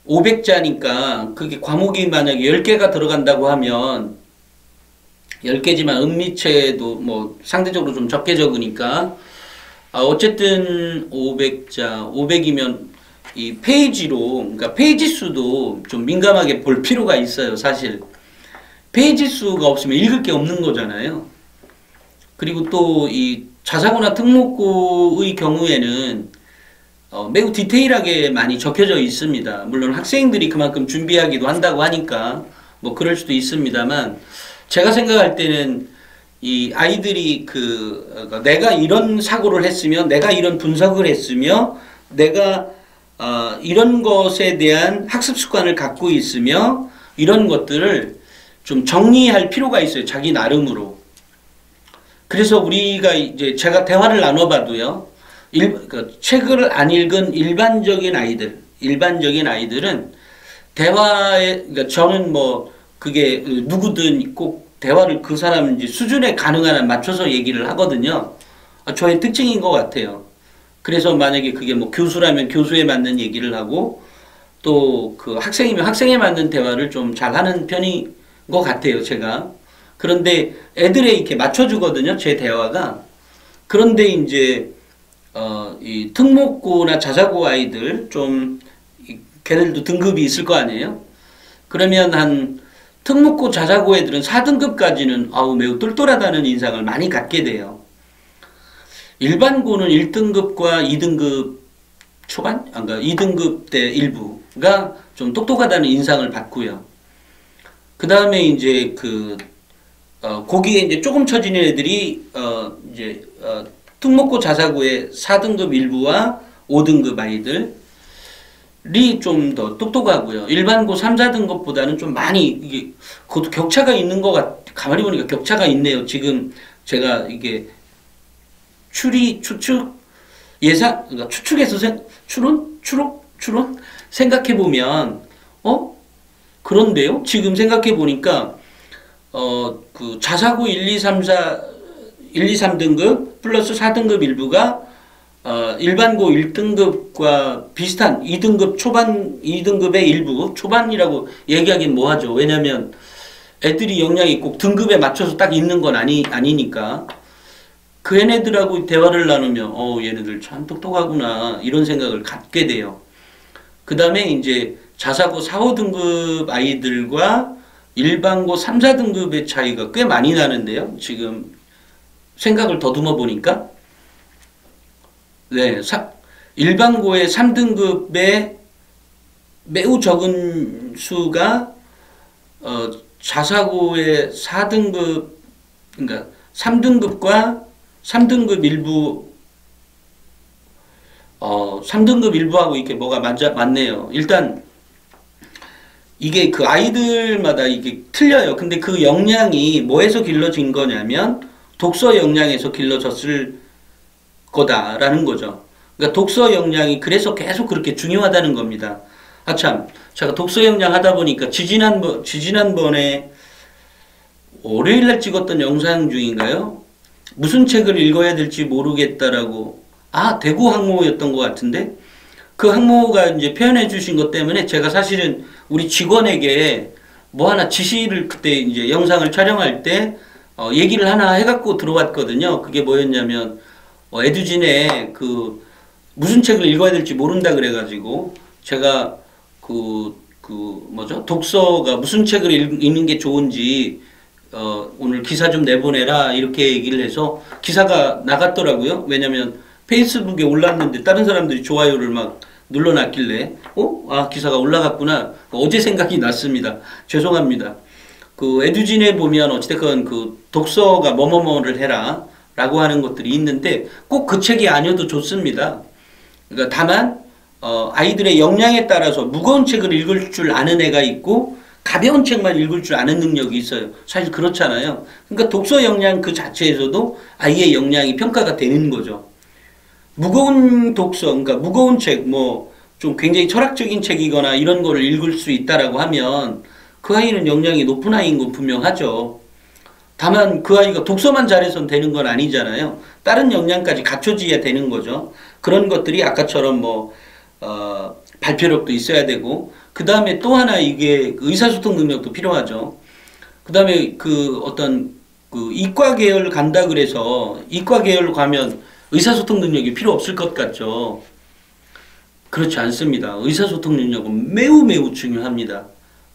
500자니까 그게 과목이 만약에 10개가 들어간다고 하면 10개지만 은미체도 뭐 상대적으로 좀 적게 적으니까 어쨌든 500자, 500이면 이 페이지로, 그러니까 페이지 수도 좀 민감하게 볼 필요가 있어요, 사실. 페이지 수가 없으면 읽을 게 없는 거잖아요. 그리고 또 이 자사고나 특목고의 경우에는 매우 디테일하게 많이 적혀져 있습니다. 물론 학생들이 그만큼 준비하기도 한다고 하니까 뭐 그럴 수도 있습니다만, 제가 생각할 때는 이 아이들이 내가 이런 사고를 했으며, 내가 이런 분석을 했으며, 내가 이런 것에 대한 학습 습관을 갖고 있으며, 이런 것들을 좀 정리할 필요가 있어요. 자기 나름으로. 그래서 우리가 이제 제가 대화를 나눠봐도요, 책을 안 읽은 일반적인 아이들은 대화에, 그러니까 저는 뭐 그게 누구든 꼭 대화를 그 사람 이제 수준에 가능한 한 맞춰서 얘기를 하거든요. 저의 특징인 것 같아요. 그래서 만약에 그게 뭐 교수라면 교수에 맞는 얘기를 하고, 또 그 학생이면 학생에 맞는 대화를 좀 잘하는 편인 것 같아요, 제가. 그런데 애들에 이렇게 맞춰주거든요, 제 대화가. 그런데 이제 이 특목고나 자사고 아이들 좀 걔들도 등급이 있을 거 아니에요. 그러면 한 특목고 자사고 애들은 4등급까지는 매우 똘똘하다는 인상을 많이 갖게 돼요. 일반고는 1등급과 2등급 초반? 그러니까 2등급 때 일부가 좀 똑똑하다는 인상을 받고요. 그 다음에 이제 거기에 이제 조금 처지는 애들이 특목고 자사고의 4등급 일부와 5등급 아이들이 좀 더 똑똑하고요. 일반고 3, 4등급보다는 좀 많이, 이게, 그것도 격차가 있는 것 가만히 보니까 격차가 있네요. 지금 제가 이게 추측, 예상, 그러니까 추측해서 추론? 생각해보면, 그런데요? 지금 생각해보니까, 그 자사고 1, 2, 3, 3등급 플러스 4등급 일부가 일반고 1등급과 비슷한 2등급 초반, 2등급의 일부, 초반이라고 얘기하긴 뭐하죠. 왜냐면 애들이 역량이 꼭 등급에 맞춰서 딱 있는 건 아니니까. 그 얘네들하고 대화를 나누면 얘네들 참 똑똑하구나 이런 생각을 갖게 돼요. 그 다음에 이제 자사고 4, 5등급 아이들과 일반고 3, 4등급의 차이가 꽤 많이 나는데요. 지금 생각을 더듬어 보니까. 네, 일반고의 3등급에 매우 적은 수가 자사고의 4등급, 그러니까 3등급과 3등급 일부, 3등급 일부하고 이렇게 뭐가 맞네요. 일단, 이게 그 아이들마다 이게 틀려요. 근데 그 역량이 뭐에서 길러진 거냐면, 독서 역량에서 길러졌을 거다라는 거죠. 그러니까 독서 역량이 그래서 계속 그렇게 중요하다는 겁니다. 아, 참. 제가 독서 역량 하다 보니까 지지난번에 월요일날 찍었던 영상 중인가요? 무슨 책을 읽어야 될지 모르겠다라고. 대구 학모였던 것 같은데? 그 학모가 이제 표현해 주신 것 때문에 제가 사실은 우리 직원에게 뭐 하나 지시를 그때 이제 영상을 촬영할 때 얘기를 하나 해갖고 들어왔거든요. 그게 뭐였냐면, 에듀진에 무슨 책을 읽어야 될지 모른다 그래가지고, 제가 독서가 무슨 책을 읽는 게 좋은지, 오늘 기사 좀 내보내라, 이렇게 얘기를 해서 기사가 나갔더라고요. 왜냐면 페이스북에 올랐는데 다른 사람들이 좋아요를 막 눌러놨길래, 기사가 올라갔구나. 어제 생각이 났습니다. 죄송합니다. 에듀진에 보면 어찌됐건 독서가 뭐뭐뭐를 해라 라고 하는 것들이 있는데 꼭 그 책이 아니어도 좋습니다. 그러니까 다만 아이들의 역량에 따라서 무거운 책을 읽을 줄 아는 애가 있고 가벼운 책만 읽을 줄 아는 능력이 있어요. 사실 그렇잖아요. 그러니까 독서 역량 그 자체에서도 아이의 역량이 평가가 되는 거죠. 무거운 독서, 그러니까 무거운 책, 좀 굉장히 철학적인 책이거나 이런 거를 읽을 수 있다라고 하면 그 아이는 역량이 높은 아이인 건 분명하죠. 다만 그 아이가 독서만 잘해서는 되는 건 아니잖아요. 다른 역량까지 갖춰져야 되는 거죠. 그런 것들이 아까처럼 발표력도 있어야 되고, 그 다음에 또 하나 이게 의사소통 능력도 필요하죠. 그 다음에 이과 계열 간다 그래서 이과 계열로 가면 의사소통 능력이 필요 없을 것 같죠. 그렇지 않습니다. 의사소통 능력은 매우 매우 중요합니다.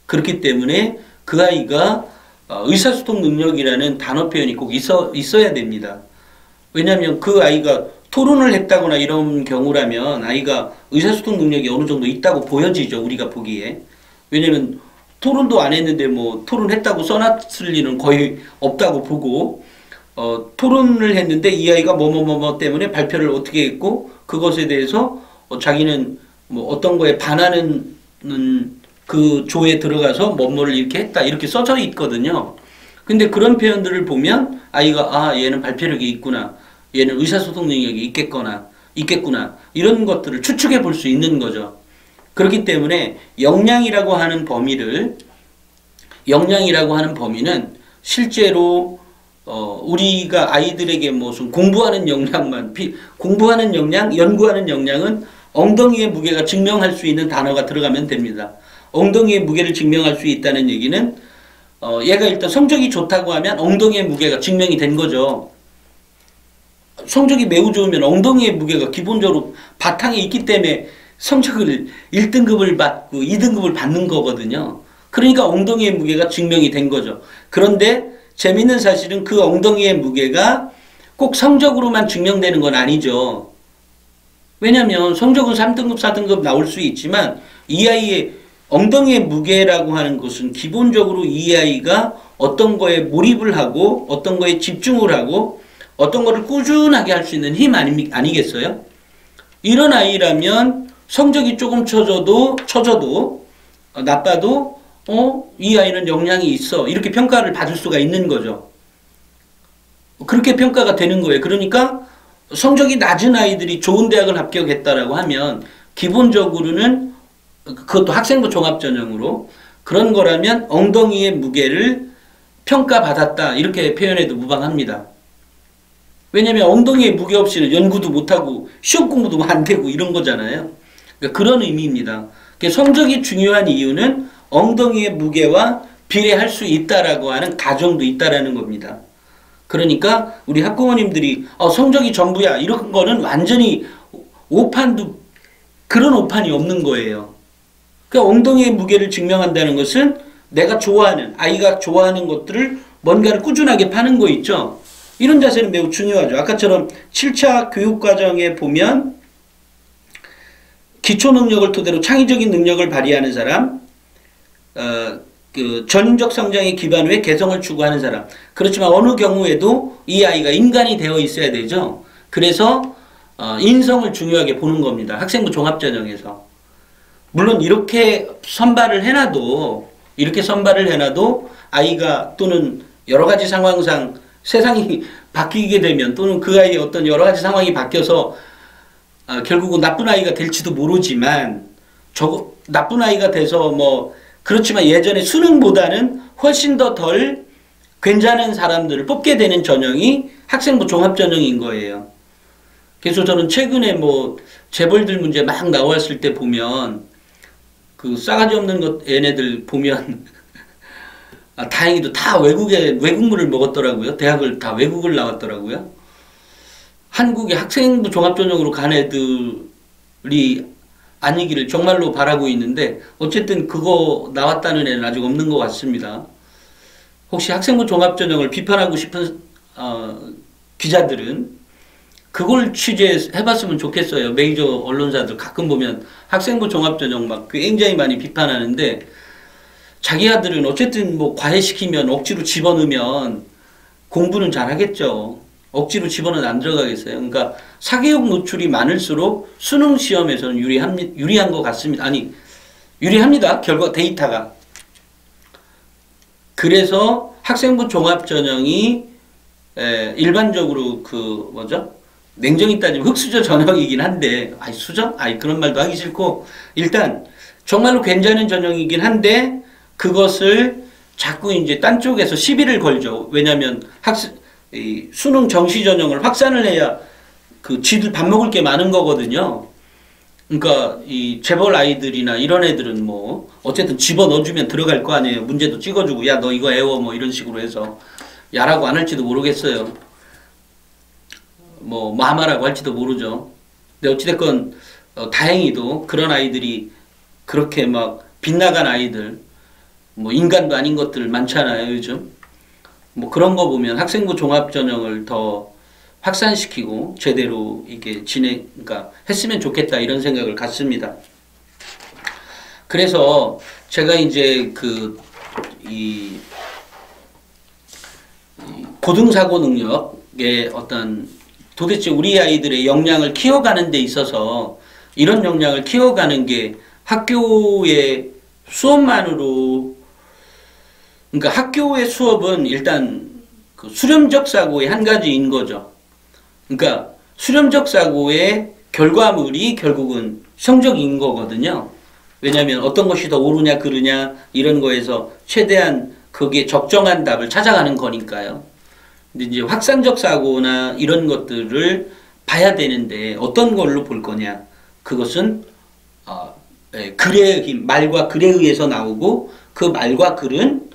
그렇기 때문에 그 아이가 의사소통 능력이라는 단어 표현이 꼭 있어야 됩니다. 왜냐하면 그 아이가 토론을 했다거나 이런 경우라면 아이가 의사소통 능력이 어느 정도 있다고 보여지죠. 우리가 보기에. 왜냐하면 토론도 안 했는데 토론했다고 써놨을 일은 거의 없다고 보고, 토론을 했는데 이 아이가 뭐뭐뭐 때문에 발표를 어떻게 했고 그것에 대해서 자기는 어떤 거에 반하는 그 조에 들어가서 뭐뭐를 이렇게 했다 이렇게 써져 있거든요. 근데 그런 표현들을 보면 아이가 얘는 발표력이 있구나, 얘는 의사소통 능력이 있겠구나 이런 것들을 추측해 볼 수 있는 거죠. 그렇기 때문에 역량이라고 하는 범위는 실제로 우리가 아이들에게 무슨 공부하는 역량, 연구하는 역량은 엉덩이의 무게가 증명할 수 있는 단어가 들어가면 됩니다. 엉덩이의 무게를 증명할 수 있다는 얘기는 얘가 일단 성적이 좋다고 하면 엉덩이의 무게가 증명이 된 거죠. 성적이 매우 좋으면 엉덩이의 무게가 기본적으로 바탕에 있기 때문에 성적을 1등급을 받고 2등급을 받는 거거든요. 그러니까 엉덩이의 무게가 증명이 된 거죠. 그런데 재밌는 사실은 그 엉덩이의 무게가 꼭 성적으로만 증명되는 건 아니죠. 왜냐하면 성적은 3등급, 4등급 나올 수 있지만 이 아이의 엉덩이의 무게라고 하는 것은 기본적으로 이 아이가 어떤 거에 몰입을 하고 어떤 거에 집중을 하고 어떤 거를 꾸준하게 할 수 있는 힘 아니겠어요? 이런 아이라면 성적이 조금 처져도 나빠도 이 아이는 역량이 있어 이렇게 평가를 받을 수가 있는 거죠. 그렇게 평가가 되는 거예요. 그러니까 성적이 낮은 아이들이 좋은 대학을 합격했다라고 하면 기본적으로는 그것도 학생부 종합전형으로 그런 거라면 엉덩이의 무게를 평가받았다 이렇게 표현해도 무방합니다. 왜냐하면 엉덩이의 무게 없이는 연구도 못하고 시험 공부도 안 되고 이런 거잖아요. 그러니까 그런 의미입니다. 성적이 중요한 이유는 엉덩이의 무게와 비례할 수 있다라고 하는 가정도 있다라는 겁니다. 그러니까 우리 학부모님들이 성적이 전부야 이런 거는 완전히 그런 오판이 없는 거예요. 그러니까 엉덩이의 무게를 증명한다는 것은 내가 좋아하는, 아이가 좋아하는 것들을 뭔가를 꾸준하게 파는 거 있죠. 이런 자세는 매우 중요하죠. 아까처럼 7차 교육과정에 보면 기초 능력을 토대로 창의적인 능력을 발휘하는 사람, 그 전인적 성장의 기반 후에 개성을 추구하는 사람. 그렇지만 어느 경우에도 이 아이가 인간이 되어 있어야 되죠. 그래서 인성을 중요하게 보는 겁니다. 학생부 종합전형에서. 물론 이렇게 선발을 해놔도 아이가 또는 여러 가지 상황상 세상이 바뀌게 되면 또는 그 아이의 어떤 여러 가지 상황이 바뀌어서 결국은 나쁜 아이가 될지도 모르지만 나쁜 아이가 돼서 뭐 그렇지만 예전에 수능보다는 훨씬 더 덜 괜찮은 사람들을 뽑게 되는 전형이 학생부 종합전형인 거예요. 그래서 저는 최근에 뭐 재벌들 문제 막 나왔을 때 보면 그 싸가지 없는 것 얘네들 보면 다행히도 다 외국물을 먹었더라고요. 대학을 다 외국을 나왔더라고요. 한국의 학생부 종합전형으로 간 애들이 아니기를 정말로 바라고 있는데 어쨌든 그거 나왔다는 애는 아직 없는 것 같습니다. 혹시 학생부 종합전형을 비판하고 싶은 기자들은 그걸 취재해봤으면 좋겠어요. 메이저 언론사들 가끔 보면 학생부 종합전형 막 굉장히 많이 비판하는데 자기 아들은 어쨌든 뭐 과외시키면 억지로 집어넣으면 공부는 잘하겠죠. 억지로 집어는 안 들어가겠어요. 그러니까 사교육 노출이 많을수록 수능 시험에서는 유리한 것 같습니다. 아니 유리합니다. 결과 데이터가. 그래서 학생부 종합전형이 일반적으로 그 뭐죠? 냉정히 따지면 흑수저 전형이긴 한데 수저? 그런 말도 하기 싫고 일단 정말로 괜찮은 전형이긴 한데 그것을 자꾸 이제 딴 쪽에서 시비를 걸죠. 왜냐하면 이 수능 정시 전형을 확산을 해야 그 쥐들 밥 먹을 게 많은 거거든요. 그러니까 이 재벌 아이들이나 이런 애들은 뭐 어쨌든 집어 넣어주면 들어갈 거 아니에요. 문제도 찍어주고 야 너 이거 애워 뭐 이런 식으로 해서 야라고 안 할지도 모르겠어요. 뭐 마마라고 할지도 모르죠. 근데 어찌됐건 다행히도 그런 아이들이 그렇게 막 빗나간 아이들 뭐 인간도 아닌 것들 많잖아요 요즘. 뭐 그런 거 보면 학생부 종합전형을 더 확산시키고 제대로 이게 그러니까 했으면 좋겠다 이런 생각을 갖습니다. 그래서 제가 이제 이 고등사고 능력의 어떤 도대체 우리 아이들의 역량을 키워가는 데 있어서 이런 역량을 키워가는 게 학교의 수업만으로 그러니까 학교의 수업은 일단 그 수렴적 사고의 한 가지인 거죠. 그러니까 수렴적 사고의 결과물이 결국은 성적인 거거든요. 왜냐하면 어떤 것이 더 옳으냐 그르냐 이런 거에서 최대한 거기에 적정한 답을 찾아가는 거니까요. 근데 이제 확산적 사고나 이런 것들을 봐야 되는데 어떤 걸로 볼 거냐. 그것은 글의 힘, 말과 글에 의해서 나오고 그 말과 글은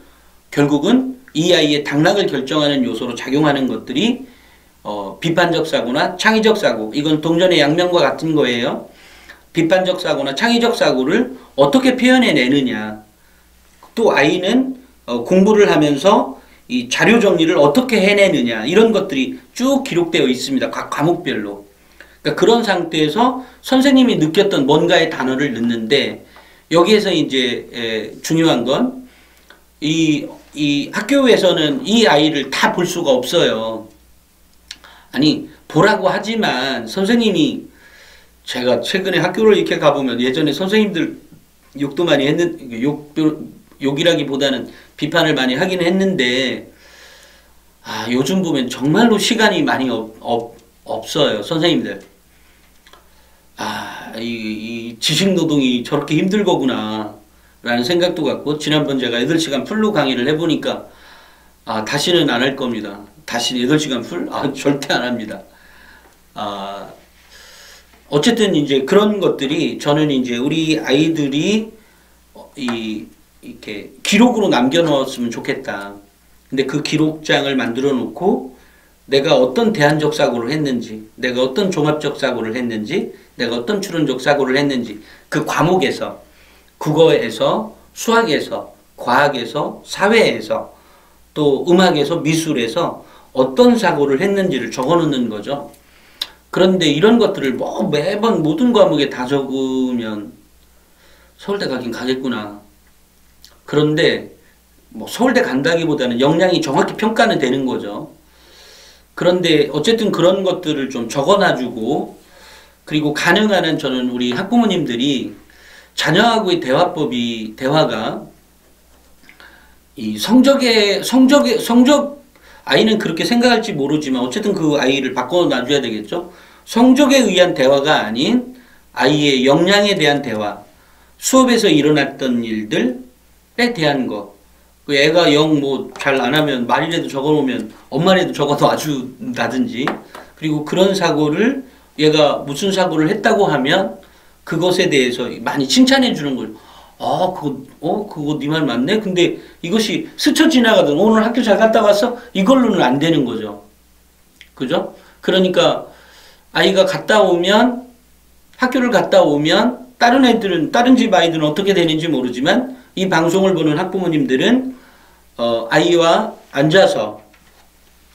결국은 이 아이의 당락을 결정하는 요소로 작용하는 것들이 비판적 사고나 창의적 사고, 이건 동전의 양면과 같은 거예요. 비판적 사고나 창의적 사고를 어떻게 표현해내느냐. 또 아이는 공부를 하면서 이 자료 정리를 어떻게 해내느냐. 이런 것들이 쭉 기록되어 있습니다. 각 과목별로. 그러니까 그런 상태에서 선생님이 느꼈던 뭔가의 단어를 넣는데 여기에서 이제 중요한 건 이 학교에서는 이 아이를 다 볼 수가 없어요. 아니 보라고 하지만 선생님이 제가 최근에 학교를 이렇게 가보면 예전에 선생님들 욕도 많이 욕이라기보다는 비판을 많이 하긴 했는데 요즘 보면 정말로 시간이 많이 없어요. 선생님들. 이 지식노동이 저렇게 힘들 거구나 라는 생각도 갖고 지난번 제가 8시간 풀로 강의를 해보니까 다시는 안 할 겁니다. 다시 8시간 풀? 절대 안 합니다. 어쨌든 이제 그런 것들이 저는 이제 우리 아이들이 이렇게 기록으로 남겨놓았으면 좋겠다. 근데 그 기록장을 만들어 놓고 내가 어떤 대안적 사고를 했는지, 내가 어떤 종합적 사고를 했는지, 내가 어떤 추론적 사고를 했는지 그 과목에서 국어에서, 수학에서, 과학에서, 사회에서, 또 음악에서, 미술에서 어떤 사고를 했는지를 적어 놓는 거죠. 그런데 이런 것들을 뭐 매번 모든 과목에 다 적으면 서울대 가긴 가겠구나. 그런데 뭐 서울대 간다기보다는 역량이 정확히 평가는 되는 거죠. 그런데 어쨌든 그런 것들을 좀 적어놔주고, 그리고 가능한 한 저는 우리 학부모님들이 자녀하고의 대화가 이 성적, 아이는 그렇게 생각할지 모르지만 어쨌든 그 아이를 바꿔놔줘야 되겠죠. 성적에 의한 대화가 아닌 아이의 역량에 대한 대화, 수업에서 일어났던 일들에 대한 거. 그 애가 영 뭐 잘 안 하면 말이라도 적어놓으면 엄마라도 적어놔준다든지, 그리고 그런 사고를 얘가 무슨 사고를 했다고 하면 그것에 대해서 많이 칭찬해 주는 거예요. 아, 그거 네 말 맞네? 근데 이것이 스쳐 지나가든 오늘 학교 잘 갔다 왔어? 이걸로는 안 되는 거죠. 그죠? 그러니까 아이가 학교를 갔다 오면 다른 집 아이들은 어떻게 되는지 모르지만 이 방송을 보는 학부모님들은 아이와 앉아서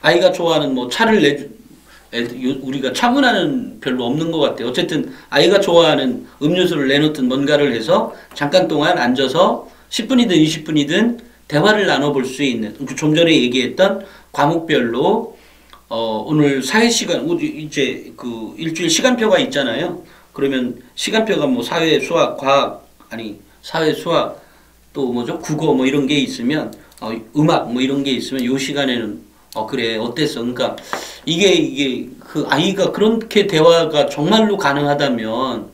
아이가 좋아하는 뭐 우리가 차 문화는 별로 없는 것 같아요. 어쨌든 아이가 좋아하는 음료수를 내놓든 뭔가를 해서 잠깐 동안 앉아서 10분이든 20분이든 대화를 나눠볼 수 있는, 좀 전에 얘기했던 과목별로 오늘 사회 시간, 이제 그 일주일 시간표가 있잖아요. 그러면 시간표가 뭐 사회, 수학, 과학, 사회, 수학, 또 뭐죠? 국어 뭐 이런 게 있으면, 음악 뭐 이런 게 있으면 요 시간에는 그래, 어땠어? 그러니까 이게 그 아이가 그렇게 대화가 정말로 가능하다면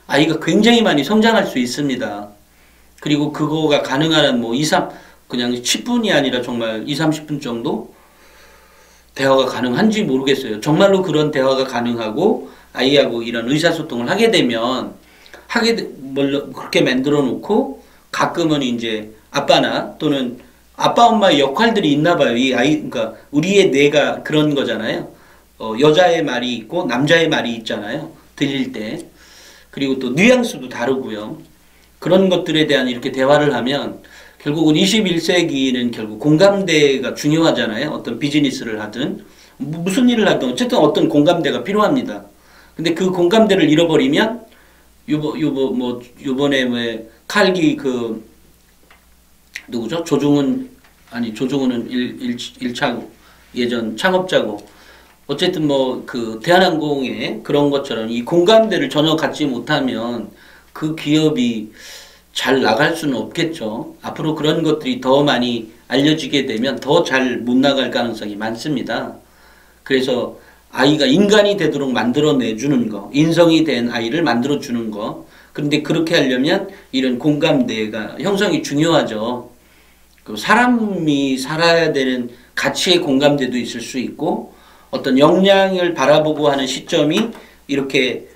아이가 굉장히 많이 성장할 수 있습니다. 그리고 그거가 가능한 한 뭐 그냥 10분이 아니라 정말 2, 30분 정도 대화가 가능한지 모르겠어요. 정말로 그런 대화가 가능하고 아이하고 이런 의사소통을 하게 되면 그렇게 만들어 놓고 가끔은 이제 아빠나 또는 아빠 엄마의 역할들이 있나 봐요. 그러니까 우리의 뇌가 그런 거잖아요. 여자의 말이 있고 남자의 말이 있잖아요. 들릴 때. 그리고 또 뉘앙스도 다르고요. 그런 것들에 대한 이렇게 대화를 하면 결국은 21세기는 결국 공감대가 중요하잖아요. 어떤 비즈니스를 하든 무슨 일을 하든 어쨌든 어떤 공감대가 필요합니다. 근데 그 공감대를 잃어버리면 요번에 왜 칼기 누구죠? 조종훈은 1차 예전 창업자고, 어쨌든 뭐 대한항공의 그런 것처럼 이 공감대를 전혀 갖지 못하면 그 기업이 잘 나갈 수는 없겠죠. 앞으로 그런 것들이 더 많이 알려지게 되면 더 잘 못 나갈 가능성이 많습니다. 그래서 아이가 인간이 되도록 만들어내주는 거, 인성이 된 아이를 만들어주는 거. 그런데 그렇게 하려면 이런 공감대가 형성이 중요하죠. 사람이 살아야 되는 가치의 공감대도 있을 수 있고, 어떤 역량을 바라보고 하는 시점이 이렇게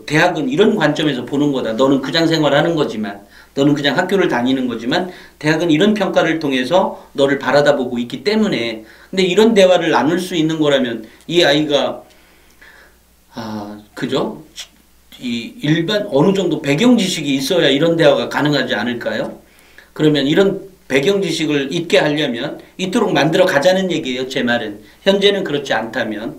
대학은 이런 관점에서 보는 거다. 너는 그냥 생활하는 거지만, 너는 그냥 학교를 다니는 거지만, 대학은 이런 평가를 통해서 너를 바라다보고 있기 때문에. 근데 이런 대화를 나눌 수 있는 거라면 이 아이가 그죠? 이 일반 어느 정도 배경 지식이 있어야 이런 대화가 가능하지 않을까요? 그러면 이런 배경 지식을 있게 하려면 있도록 만들어 가자는 얘기예요. 제 말은. 현재는 그렇지 않다면.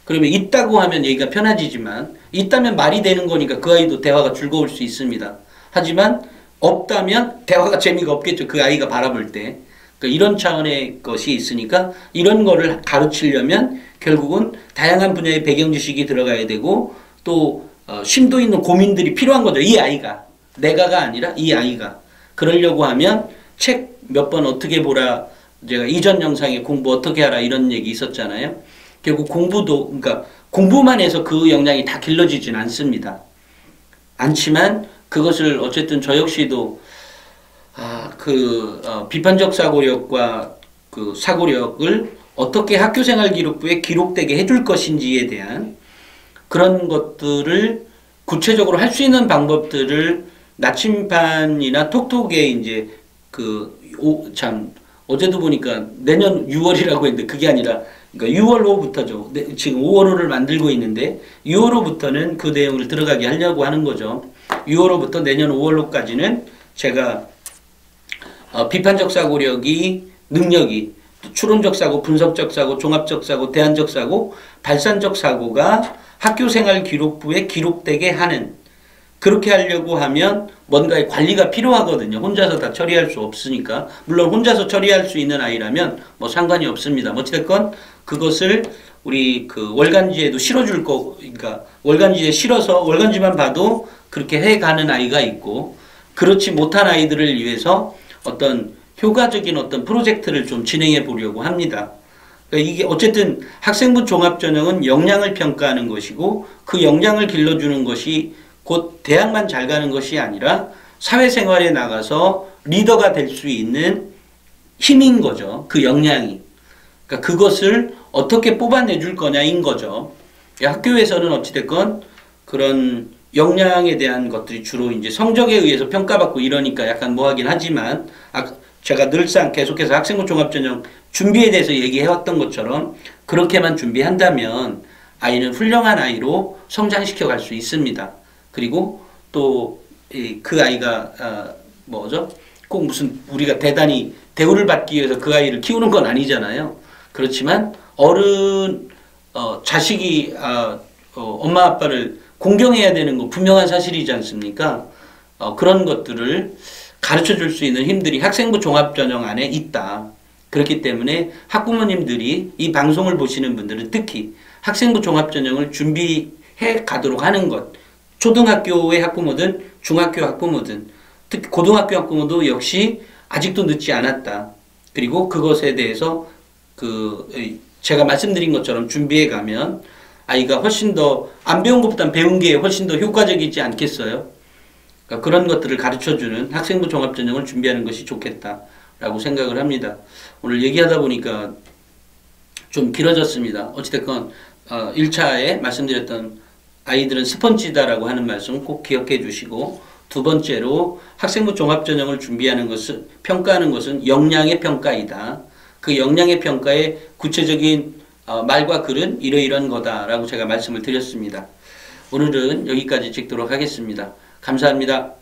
그러면 있다고 하면 얘기가 편해지지만, 있다면 말이 되는 거니까 그 아이도 대화가 즐거울 수 있습니다. 하지만 없다면 대화가 재미가 없겠죠. 그 아이가 바라볼 때. 그러니까 이런 차원의 것이 있으니까 이런 거를 가르치려면 결국은 다양한 분야의 배경 지식이 들어가야 되고, 또 심도 있는 고민들이 필요한 거죠. 이 아이가. 내가가 아니라 이 아이가. 그러려고 하면 책 몇 번 어떻게 보라, 제가 이전 영상에 공부 어떻게 하라 이런 얘기 있었잖아요. 결국 그러니까 공부만 해서 그 역량이 다 길러지진 않습니다. 않지만 그것을 어쨌든 저 역시도 비판적 사고력과 그 사고력을 어떻게 학교생활 기록부에 기록되게 해줄 것인지에 대한 그런 것들을 구체적으로 할 수 있는 방법들을 나침반이나 톡톡에 이제 어제도 보니까 내년 6월이라고 했는데 그게 아니라 그러니까 6월호부터죠. 지금 5월호를 만들고 있는데 6월호부터는 그 내용을 들어가게 하려고 하는 거죠. 6월호부터 내년 5월호까지는 제가 비판적 사고력이 능력이 추론적 사고, 분석적 사고, 종합적 사고, 대안적 사고, 발산적 사고가 학교생활 기록부에 기록되게 하는, 그렇게 하려고 하면 뭔가의 관리가 필요하거든요. 혼자서 다 처리할 수 없으니까. 물론 혼자서 처리할 수 있는 아이라면 뭐 상관이 없습니다. 어찌됐건 그것을 우리 그 월간지에도 실어줄 거, 그러니까 월간지에 실어서 월간지만 봐도 그렇게 해가는 아이가 있고, 그렇지 못한 아이들을 위해서 어떤 효과적인 어떤 프로젝트를 좀 진행해 보려고 합니다. 그러니까 이게 어쨌든 학생부 종합전형은 역량을 평가하는 것이고, 그 역량을 길러주는 것이 곧 대학만 잘 가는 것이 아니라 사회생활에 나가서 리더가 될 수 있는 힘인 거죠. 그 역량이. 그러니까 그것을 어떻게 뽑아내줄 거냐인 거죠. 학교에서는 어찌됐건 그런 역량에 대한 것들이 주로 이제 성적에 의해서 평가받고 이러니까 약간 뭐하긴 하지만, 제가 늘상 계속해서 학생부 종합전형 준비에 대해서 얘기해왔던 것처럼 그렇게만 준비한다면 아이는 훌륭한 아이로 성장시켜 갈 수 있습니다. 그리고 또 그 아이가 뭐죠? 꼭 무슨 우리가 대단히 대우를 받기 위해서 그 아이를 키우는 건 아니잖아요. 그렇지만 어른 자식이 엄마 아빠를 공경해야 되는 건 분명한 사실이지 않습니까? 그런 것들을 가르쳐 줄 수 있는 힘들이 학생부 종합전형 안에 있다. 그렇기 때문에 학부모님들이 이 방송을 보시는 분들은 특히 학생부 종합전형을 준비해 가도록 하는 것, 초등학교의 학부모든 중학교 학부모든 특히 고등학교 학부모도 역시 아직도 늦지 않았다. 그리고 그것에 대해서 제가 말씀드린 것처럼 준비해 가면 아이가 훨씬 더 안 배운 것보단 배운 게 훨씬 더 효과적이지 않겠어요? 그러니까 그런 것들을 가르쳐주는 학생부 종합전형을 준비하는 것이 좋겠다라고 생각을 합니다. 오늘 얘기하다 보니까 좀 길어졌습니다. 어찌됐건 1차에 말씀드렸던 아이들은 스펀지다라고 하는 말씀 꼭 기억해 주시고, 두 번째로 학생부 종합전형을 준비하는 것은, 평가하는 것은 역량의 평가이다. 그 역량의 평가의 구체적인 말과 글은 이러이러한 거다라고 제가 말씀을 드렸습니다. 오늘은 여기까지 찍도록 하겠습니다. 감사합니다.